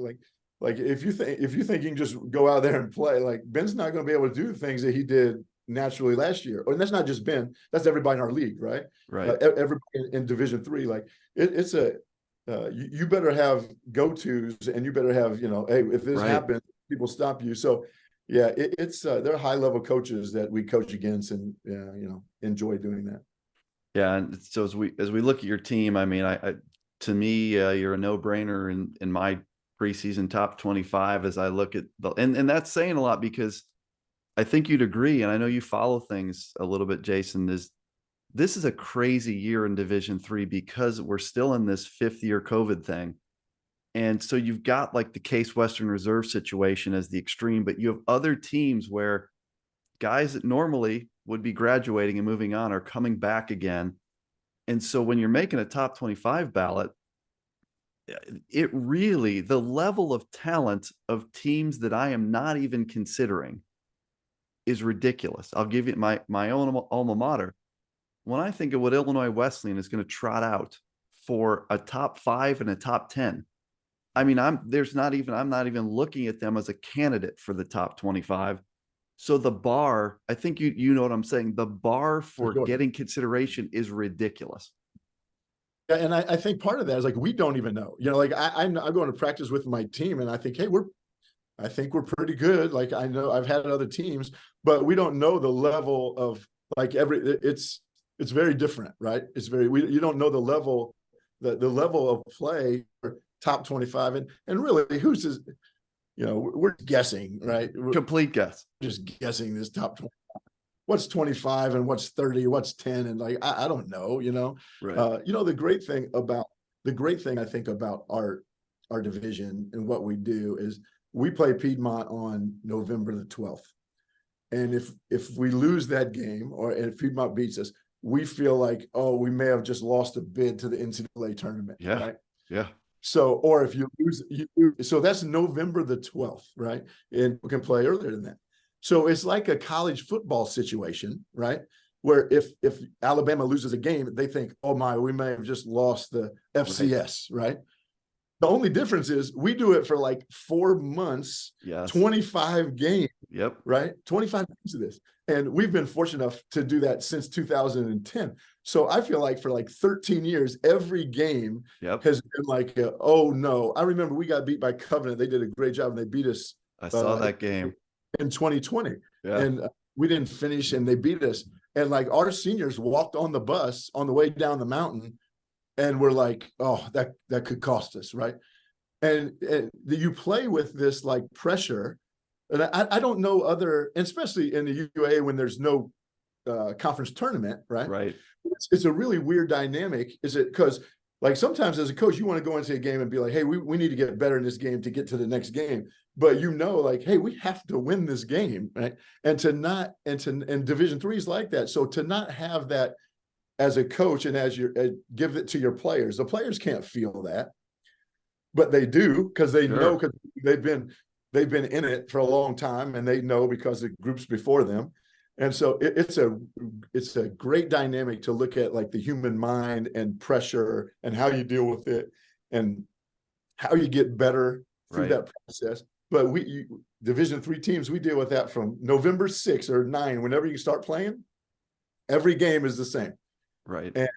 like if you think you can just go out there and play, like, Ben's not going to be able to do the things that he did naturally last year. And that's not just Ben, that's everybody in our league, right? Everybody in Division III, like, it's a you better have go-tos, and you better have, hey, if this happens, people stop you. So yeah, it's they're high-level coaches that we coach against, and enjoy doing that. Yeah, and so as we look at your team, I mean, to me, you're a no-brainer in my preseason top 25. As I look at and that's saying a lot, because I think you'd agree, and I know you follow things a little bit, Jason, this is a crazy year in Division III because we're still in this 5th-year COVID thing. And so you've got like the Case Western Reserve situation as the extreme, but you have other teams where guys that normally would be graduating and moving on are coming back again. And so when you're making a top 25 ballot, it really, the level of talent of teams that I am not even considering is ridiculous. I'll give you my own alma mater. When I think of what Illinois Wesleyan is going to trot out for a top 5 and a top 10, I mean, I'm not even looking at them as a candidate for the top 25. So the bar, I think you know what I'm saying. The bar for getting consideration is ridiculous. Yeah, and I think part of that is, like, we don't even know. Like, I'm going to practice with my team, and I think, hey, I think we're pretty good. Like, I know I've had other teams, but we don't know the level of, like, it's very different, right? You don't know the level of play for top 25, and really, who's this, we're guessing, right? Complete guess. Just guessing this top 20. What's 25 and what's 30, what's 10, and, like, I don't know, Right. The great thing I think about our division and what we do is we play Piedmont on November the 12th. And if we lose that game, or if Piedmont beats us, we feel like, oh, we may have just lost a bid to the NCAA tournament. Yeah. Right. Yeah. So, or if you lose, so that's November the 12th, right? And we can play earlier than that. So it's like a college football situation, right? Where if Alabama loses a game, they think, oh my, we may have just lost the FCS, right? The only difference is we do it for like 4 months, Yes. 25 games, Yep. right? 25 games of this. And we've been fortunate enough to do that since 2010. So I feel like for like 13 years, every game Yep. has been like, oh no. I remember we got beat by Covenant. They did a great job and they beat us I saw that game in 2020. Yeah. And we didn't finish and they beat us. And like our seniors walked on the bus on the way down the mountain and we're like, oh, that could cost us, right? And you play with this like pressure. And I don't know other, especially in the UAA when there's no conference tournament, right? Right. It's a really weird dynamic. Is it because like sometimes as a coach, you want to go into a game and be like, hey, we need to get better in this game to get to the next game. But you know, like, hey, we have to win this game, right? And Division III is like that. So to not have that as a coach and as you give it to your players, the players can't feel that, but they do because they know because they've been in it for a long time and they know because the groups before them. And so it's a great dynamic to look at like the human mind and pressure and how you deal with it and how you get better through that process. But Division III teams, we deal with that from November 6th or 9, whenever you start playing, every game is the same. Right. And,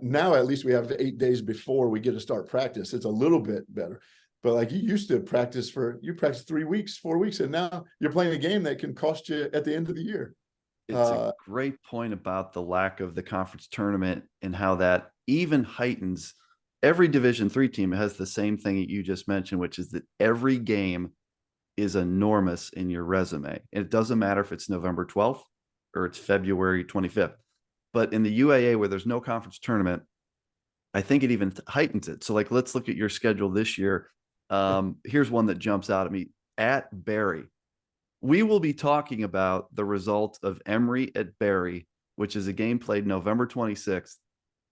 now at least we have 8 days before we get to start practice. It's a little bit better. But like you used to practice 3 weeks, 4 weeks, and now you're playing a game that can cost you at the end of the year. It's a great point about the lack of the conference tournament and how that even heightens. Every Division III team has the same thing that you just mentioned, which is that every game is enormous in your resume. It doesn't matter if it's November 12th or it's February 25th. But in the UAA where there's no conference tournament, I think it even heightens it. So like, let's look at your schedule this year. Here's one that jumps out at me. At Barry, we will be talking about the result of Emory at Barry, which is a game played November 26th.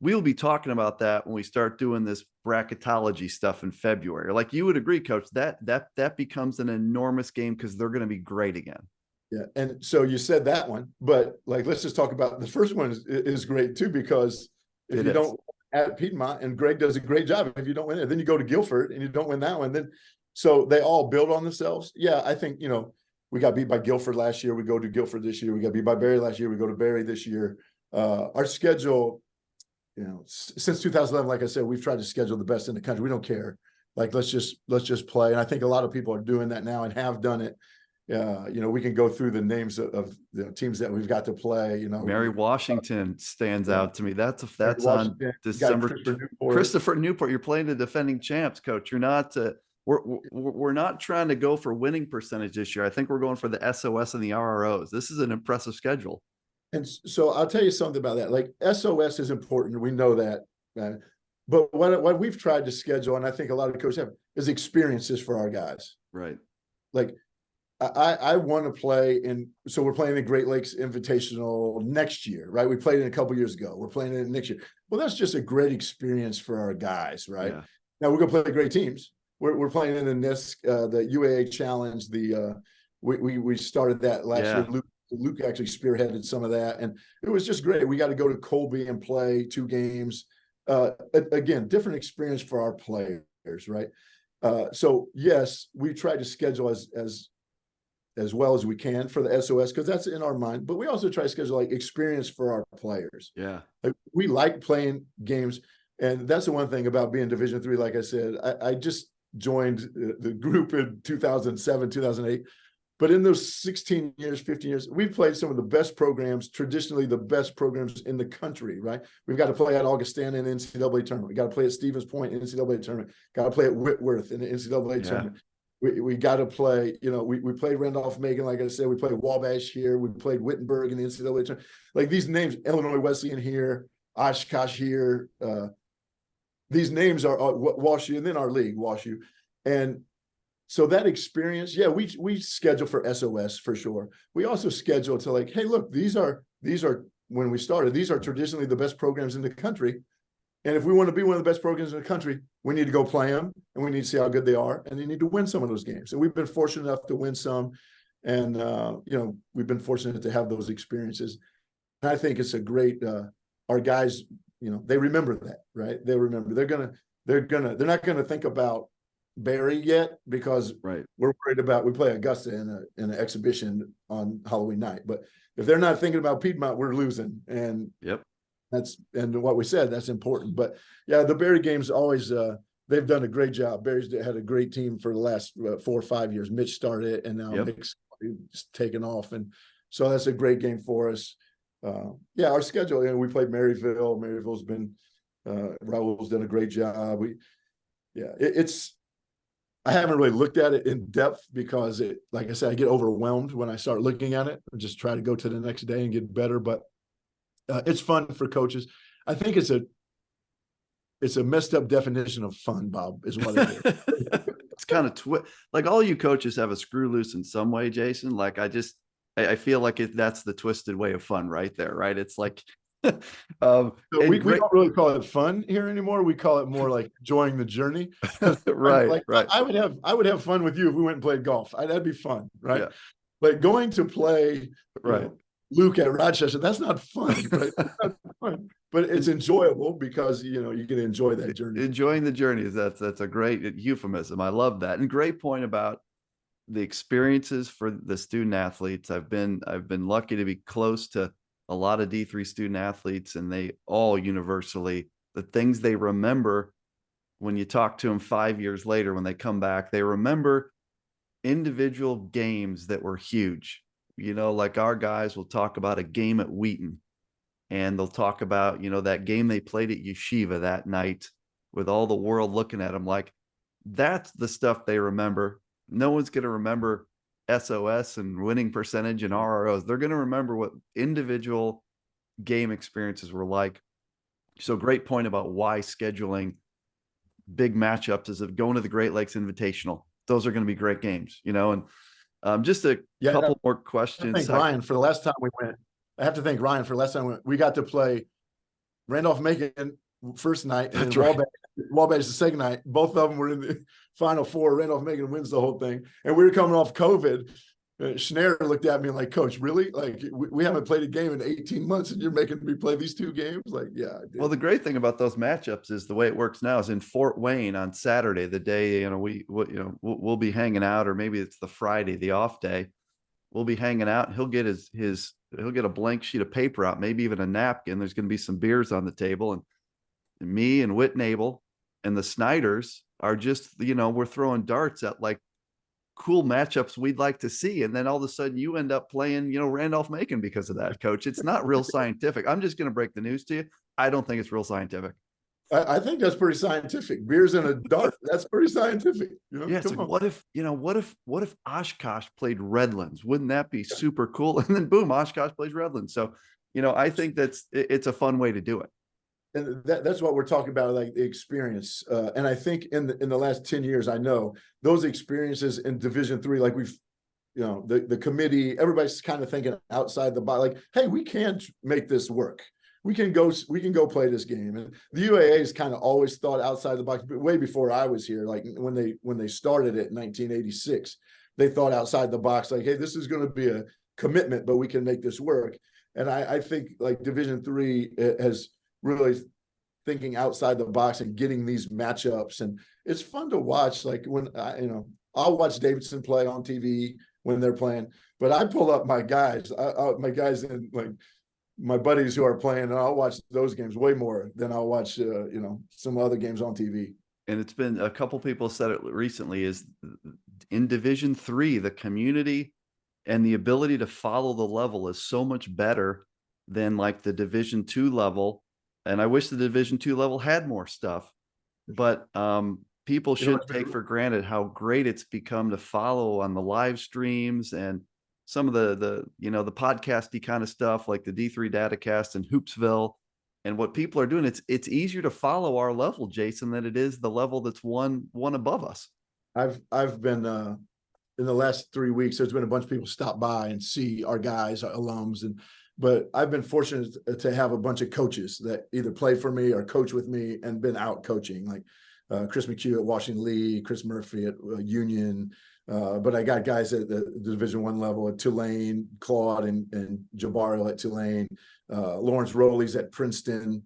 We'll be talking about that when we start doing this bracketology stuff in February. Like you would agree, Coach, that becomes an enormous game because they're going to be great again. Yeah, and so you said that one, but like let's just talk about the first one is great too, because if you don't at Piedmont, and Greg does a great job, if you don't win it, then you go to Guilford and you don't win that one, then so they all build on themselves. Yeah, I think we got beat by Guilford last year. We go to Guilford this year. We got beat by Barry last year. We go to Barry this year. Our schedule, since 2011, like I said, we've tried to schedule the best in the country. We don't care. Like let's just play. And I think a lot of people are doing that now and have done it. We can go through the names of the teams that we've got to play. Mary Washington stands out to me. That's on December. Christopher Newport. You're playing the defending champs, Coach. You're not. We're not trying to go for winning percentage this year. I think we're going for the SOS and the RROs. This is an impressive schedule. And so I'll tell you something about that. Like SOS is important. We know that. But what we've tried to schedule, and I think a lot of coaches have, is experiences for our guys. Right. Like I want to play so we're playing the Great Lakes Invitational next year, right? We played it a couple years ago. We're playing it next year. Well, that's just a great experience for our guys, right? Yeah. Now we're going to play great teams. We're playing in the NISC, the UAA Challenge. We started that last year. Luke actually spearheaded some of that, and it was just great. We got to go to Colby and play 2 games. Again, different experience for our players, right? So yes, we try to schedule as well as we can for the SOS because that's in our mind. But we also try to schedule like experience for our players. Yeah, we like playing games, and that's the one thing about being Division III. Like I said, I just joined the group in 2007, 2008. But in those 16 years, 15 years, we've played some of the best programs, traditionally the best programs in the country, right? We've got to play at Augustana in the NCAA tournament. We got to play at Stevens Point in the NCAA tournament. Got to play at Whitworth in the NCAA tournament. We got to play, we played Randolph-Macon, like I said, we played Wabash here. We played Wittenberg in the NCAA tournament. Like these names, Illinois Wesleyan here, Oshkosh here. These names are WashU, and then our league, WashU. And so that experience, we schedule for SOS for sure. We also schedule to like, hey, look, these are when we started, these are traditionally the best programs in the country. And if we want to be one of the best programs in the country, we need to go play them and we need to see how good they are. And you need to win some of those games. And we've been fortunate enough to win some. And, we've been fortunate to have those experiences. And I think it's a great, our guys, they remember that, right? They remember they're going to, they're not gonna think about Barry yet, because Right. we're worried about, we play Augusta in an exhibition on Halloween night. But if they're not thinking about Piedmont, we're losing. And Yep. and what we said, that's important. But yeah, the Barry games always, they've done a great job. Barry's had a great team for the last 4 or 5 years. Mitch started it, and now Yep. Mick's taken off, and so that's a great game for us. Yeah, our schedule, and we played Maryville. Maryville's been, Raul's done a great job. It's, I haven't really looked at it in depth, because like I said, I get overwhelmed when I start looking at it, and just try to go to the next day and get better. But it's fun for coaches. I think it's a messed up definition of fun, Bob, is what it is. It's kind of like all you coaches have a screw loose in some way, Jason. Like I feel like that's the twisted way of fun right there, right? It's like, So we don't really call it fun here anymore. We call it more like enjoying the journey. right, Like, right. I would have fun with you if we went and played golf. That'd be fun, right? Yeah. But going to play, right. Luke at Rochester, that's not fun, right? Not fun, but it's enjoyable, because you can enjoy that journey. Enjoying the journey that's a great euphemism. I love that. And great point about the experiences for the student athletes. I've been lucky to be close to a lot of D3 student athletes, and they all universally, the things they remember when you talk to them 5 years later, when they come back, they remember individual games that were huge. Like our guys will talk about a game at Wheaton, and they'll talk about, that game they played at Yeshiva that night with all the world looking at them. Like, that's the stuff they remember. No one's going to remember SOS and winning percentage and RROs. They're going to remember what individual game experiences were like. So great point about why scheduling big matchups is of going to the Great Lakes Invitational. Those are going to be great games, and just a couple more questions. I have to thank Ryan for the last time we went. I have to thank Ryan for the last time we got to play Randolph-Macon first night, and then Wabash the second night. Both of them were in the Final Four. Randolph-Macon wins the whole thing, and we were coming off COVID. Schneider looked at me like, "Coach, really? Like, we haven't played a game in 18 months, and you're making me play these 2 games?" Like, yeah. Well, the great thing about those matchups is the way it works now is in Fort Wayne on Saturday, the day we'll be hanging out, or maybe it's the Friday, the off day. We'll be hanging out, and he'll get he'll get a blank sheet of paper out, maybe even a napkin. There's going to be some beers on the table, and me and Whit Nabel and the Snyders are just, we're throwing darts at like cool matchups we'd like to see. And then all of a sudden you end up playing, Randolph-Macon because of that, Coach. It's not real scientific. I'm just going to break the news to you. I don't think it's real scientific. I think that's pretty scientific. Beers in a dart, that's pretty scientific. Yeah, it's like, what if Oshkosh played Redlands? Wouldn't that be super cool? And then boom, Oshkosh plays Redlands. So, I think it's a fun way to do it. And that's what we're talking about, like the experience. And I think in the last 10 years, I know those experiences in Division III, like we've, the committee, everybody's kind of thinking outside the box, like, hey, we can make this work. We can go play this game. And the UAA has kind of always thought outside the box, but way before I was here, like when they started it in 1986, they thought outside the box, like, hey, this is going to be a commitment, but we can make this work. And I think like Division III has really thinking outside the box and getting these matchups, and it's fun to watch. Like when I'll watch Davidson play on TV when they're playing, but I pull up my guys, in like my buddies who are playing, and I'll watch those games way more than I'll watch some other games on TV. And it's been, a couple people said it recently, is in Division III, the community and the ability to follow the level is so much better than like the Division II level. And I wish the Division II level had more stuff, but people shouldn't take for granted how great it's become to follow on the live streams and some of the podcasty kind of stuff like the D3 Datacast and Hoopsville, and what people are doing. It's easier to follow our level, Jason, than it is the level that's one above us. I've been in the last 3 weeks, there's been a bunch of people stop by and see our guys, our alums, but I've been fortunate to have a bunch of coaches that either played for me or coach with me and been out coaching, like Chris McHugh at Washington Lee, Chris Murphy at Union. But I got guys at the Division I level at Tulane, Claude and Jabari at Tulane, Lawrence Rowley's at Princeton.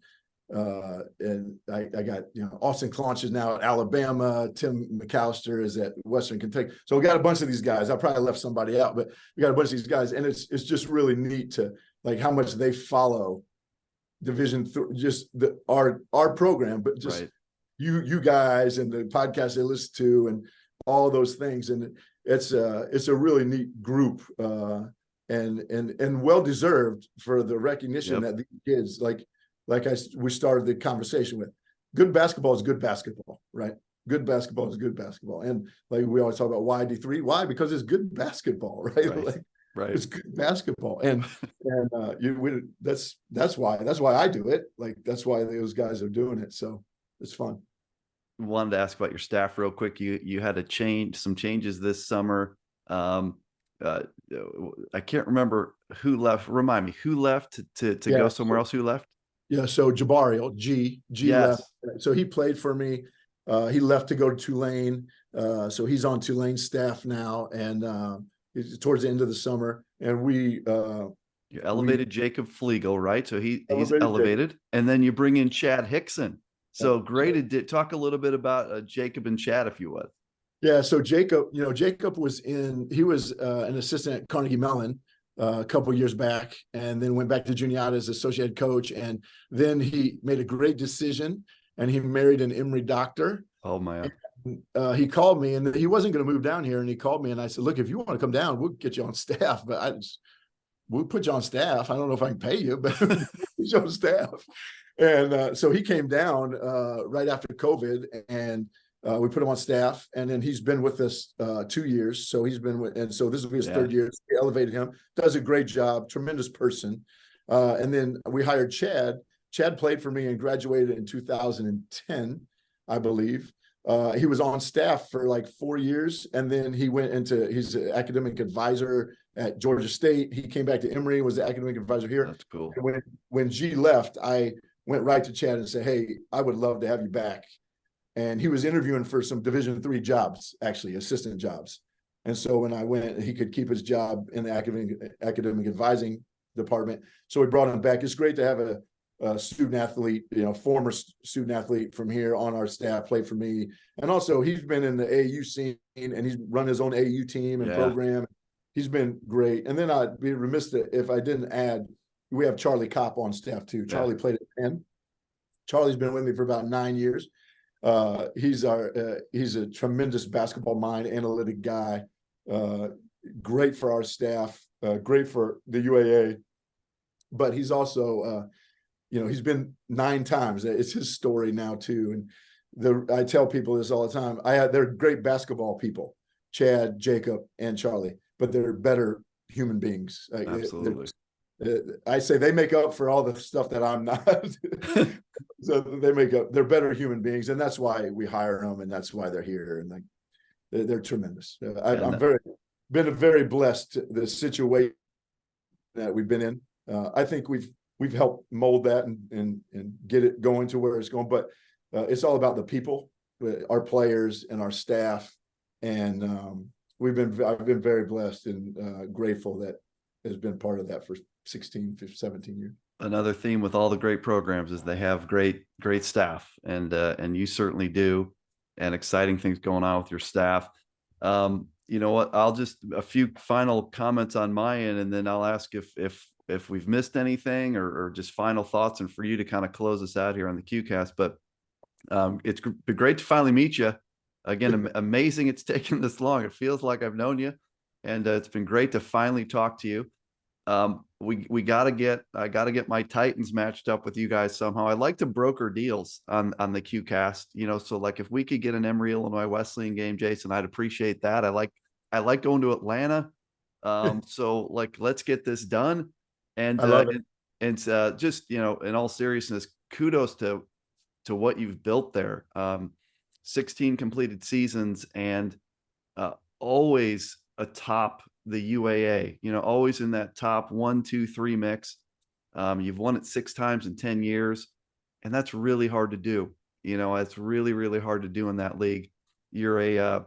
And I got, Austin Claunch is now at Alabama. Tim McAllister is at Western Kentucky. So we got a bunch of these guys. I probably left somebody out, but we got a bunch of these guys, and it's just really neat to like how much they follow our program, but just Right. you guys and the podcast they listen to and all those things. And it's a really neat group, and well deserved for the recognition that these kids we started the conversation with. Good basketball is good basketball, right? Good basketball is good basketball. And like we always talk about why D3, why? Because it's good basketball, right? Right. Right. It's good basketball. And that's why I do it. Like that's why those guys are doing it. So it's fun. Wanted to ask about your staff real quick. You had some changes this summer. I can't remember who left. Remind me who left to go somewhere else. Who left? Yeah, so Jabariel G left. So he played for me. He left to go to Tulane. So he's on Tulane's staff now, and he's towards the end of the summer. And you elevated Jacob Flegel, right? So he's elevated, Jacob. And then you bring in Chad Hickson. So great. Talk a little bit about Jacob and Chad, if you would. Yeah, so Jacob, Jacob was an assistant at Carnegie Mellon a couple of years back, and then went back to Juniata as associate coach. And then he made a great decision, and he married an Emory doctor. Oh my! He called me, and he wasn't going to move down here. And he called me, and I said, "Look, if you want to come down, we'll get you on staff. But we'll put you on staff. I don't know if I can pay you, but we'll put you on staff." And so he came down right after COVID, and we put him on staff, and then he's been with us 2 years. So and so this will be his third year. We elevated him, does a great job, tremendous person. And then we hired Chad. Chad played for me and graduated in 2010, I believe. He was on staff for like 4 years, and then he's an academic advisor at Georgia State. He came back to Emory, was the academic advisor here. That's cool. And when G left, I went right to Chad and said, "Hey, I would love to have you back." And he was interviewing for some Division III jobs, actually assistant jobs. And so when I went, he could keep his job in the academic advising department. So we brought him back. It's great to have a student athlete, former student athlete from here on our staff, play for me. And also he's been in the AAU scene, and he's run his own AAU team and program. He's been great. And then I'd be remiss if I didn't add, we have Charlie Kopp on staff too. Charlie played at Penn. Charlie's been with me for about 9 years. He's a tremendous basketball mind, analytic guy, great for our staff, great for the UAA, but he's also, he's been 9 times. It's his story now too. And I tell people this all the time. They're great basketball people, Chad, Jacob, and Charlie, but they're better human beings. Absolutely. I say they make up for all the stuff that I'm not. So they make up. They're better human beings, and that's why we hire them, and that's why they're here. And they're tremendous. I'm been very blessed. The situation that we've been in, I think we've helped mold that and get it going to where it's going. But it's all about the people, our players, and our staff. And I've been very blessed and grateful that has been part of that for 16, 15, 17 years. Another theme with all the great programs is they have great staff, and you certainly do, and exciting things going on with your staff. You know what? I'll just a few final comments on my end, and then I'll ask if we've missed anything or just final thoughts, and for you to kind of close us out here on the QCast. But it's been great to finally meet you again. Amazing it's taken this long. It feels like I've known you, and it's been great to finally talk to you. I gotta get my Titans matched up with you guys somehow. I like to broker deals on the QCast, so like if we could get an Emory, Illinois Wesleyan game, Jason, I'd appreciate that. I like going to Atlanta. So like, let's get this done. And, I love it. And just, in all seriousness, kudos to what you've built there. 16 completed seasons, and always atop the UAA, always in that top 1, 2, 3 mix. You've won it 6 times in 10 years, and that's really hard to do. It's really, really hard to do in that league. You're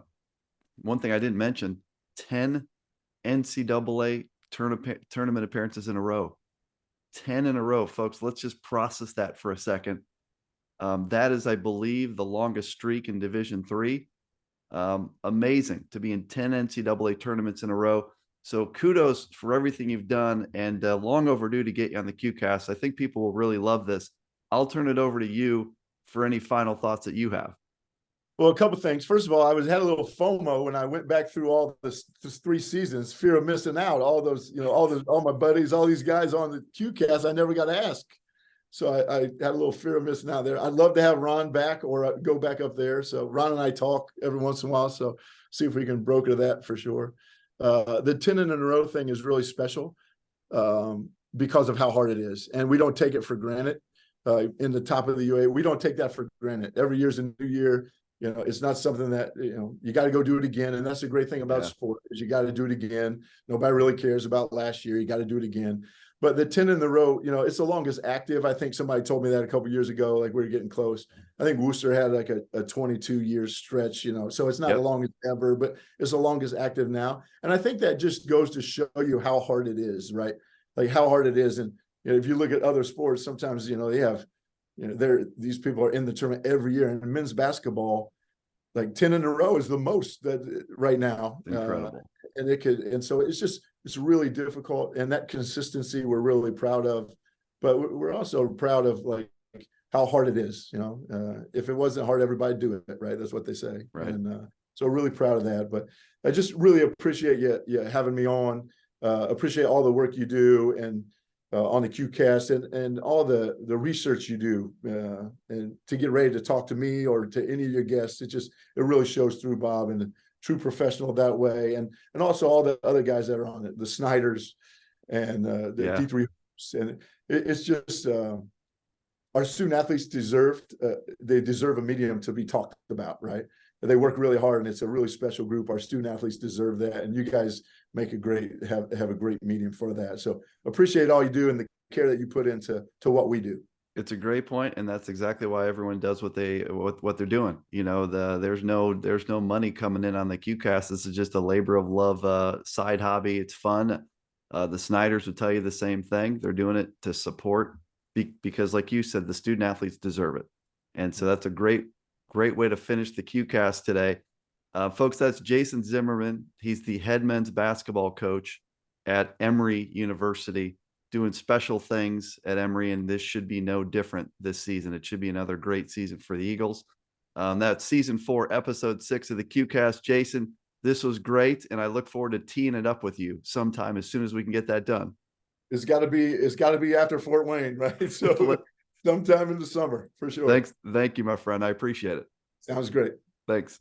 one thing I didn't mention, 10 NCAA tournament appearances in a row. 10 in a row, folks. Let's just process that for a second. That is, I believe, the longest streak in Division III. Amazing to be in 10 NCAA tournaments in a row. So kudos for everything you've done, and long overdue to get you on the QCast. I think people will really love this. I'll turn it over to you for any final thoughts that you have. Well, a couple of things. First of all, I had a little FOMO when I went back through all this 3 seasons, fear of missing out. All those, all my buddies, all these guys on the QCast, I never got to ask. So I had a little fear of missing out there. I'd love to have Ron back or go back up there. So Ron and I talk every once in a while. So see if we can broker that for sure. The 10 in a row thing is really special because of how hard it is. And we don't take it for granted. In the top of the UA, we don't take that for granted. Every year's a new year. It's not something that, you got to go do it again. And that's the great thing about sport is you got to do it again. Nobody really cares about last year. You got to do it again. But the 10 in the row, it's the longest active. I think somebody told me that a couple of years ago, like we're getting close. I think Worcester had like a 22-year stretch, so it's not the longest ever, but it's the longest active now. And I think that just goes to show you how hard it is, right? Like how hard it is. And if you look at other sports, sometimes, they have, these people are in the tournament every year. And men's basketball, like 10 in a row is the most that right now. Incredible. And so it's really difficult. And that consistency we're really proud of, but we're also proud of like how hard it is. If it wasn't hard, everybody'd do it, right? That's what they say. Right. And so really proud of that. But I just really appreciate you having me on. Appreciate all the work you do and on the QCast and all the research you do and to get ready to talk to me or to any of your guests. It really shows through, Bob, and a true professional that way. And also all the other guys that are on it, the Snyders and the D3. And it's just our student athletes deserve a medium to be talked about, right? They work really hard and it's a really special group. Our student athletes deserve that. And you guys make have a great medium for that. So appreciate all you do and the care that you put into what we do. It's a great point, and that's exactly why everyone does what they're doing. There's no money coming in on the QCast. This is just a labor of love side hobby. It's fun. The Snyders would tell you the same thing. They're doing it to support because, like you said, the student athletes deserve it. And so that's a great way to finish the QCast today. Folks, that's Jason Zimmerman. He's the head men's basketball coach at Emory University, doing special things at Emory, and this should be no different this season. It should be another great season for the Eagles. That's season 4, episode 6 of the QCast. Jason, this was great, and I look forward to teeing it up with you sometime as soon as we can get that done. It's got to be after Fort Wayne, right? So sometime in the summer for sure. Thank you, my friend. I appreciate it. Sounds great. Thanks.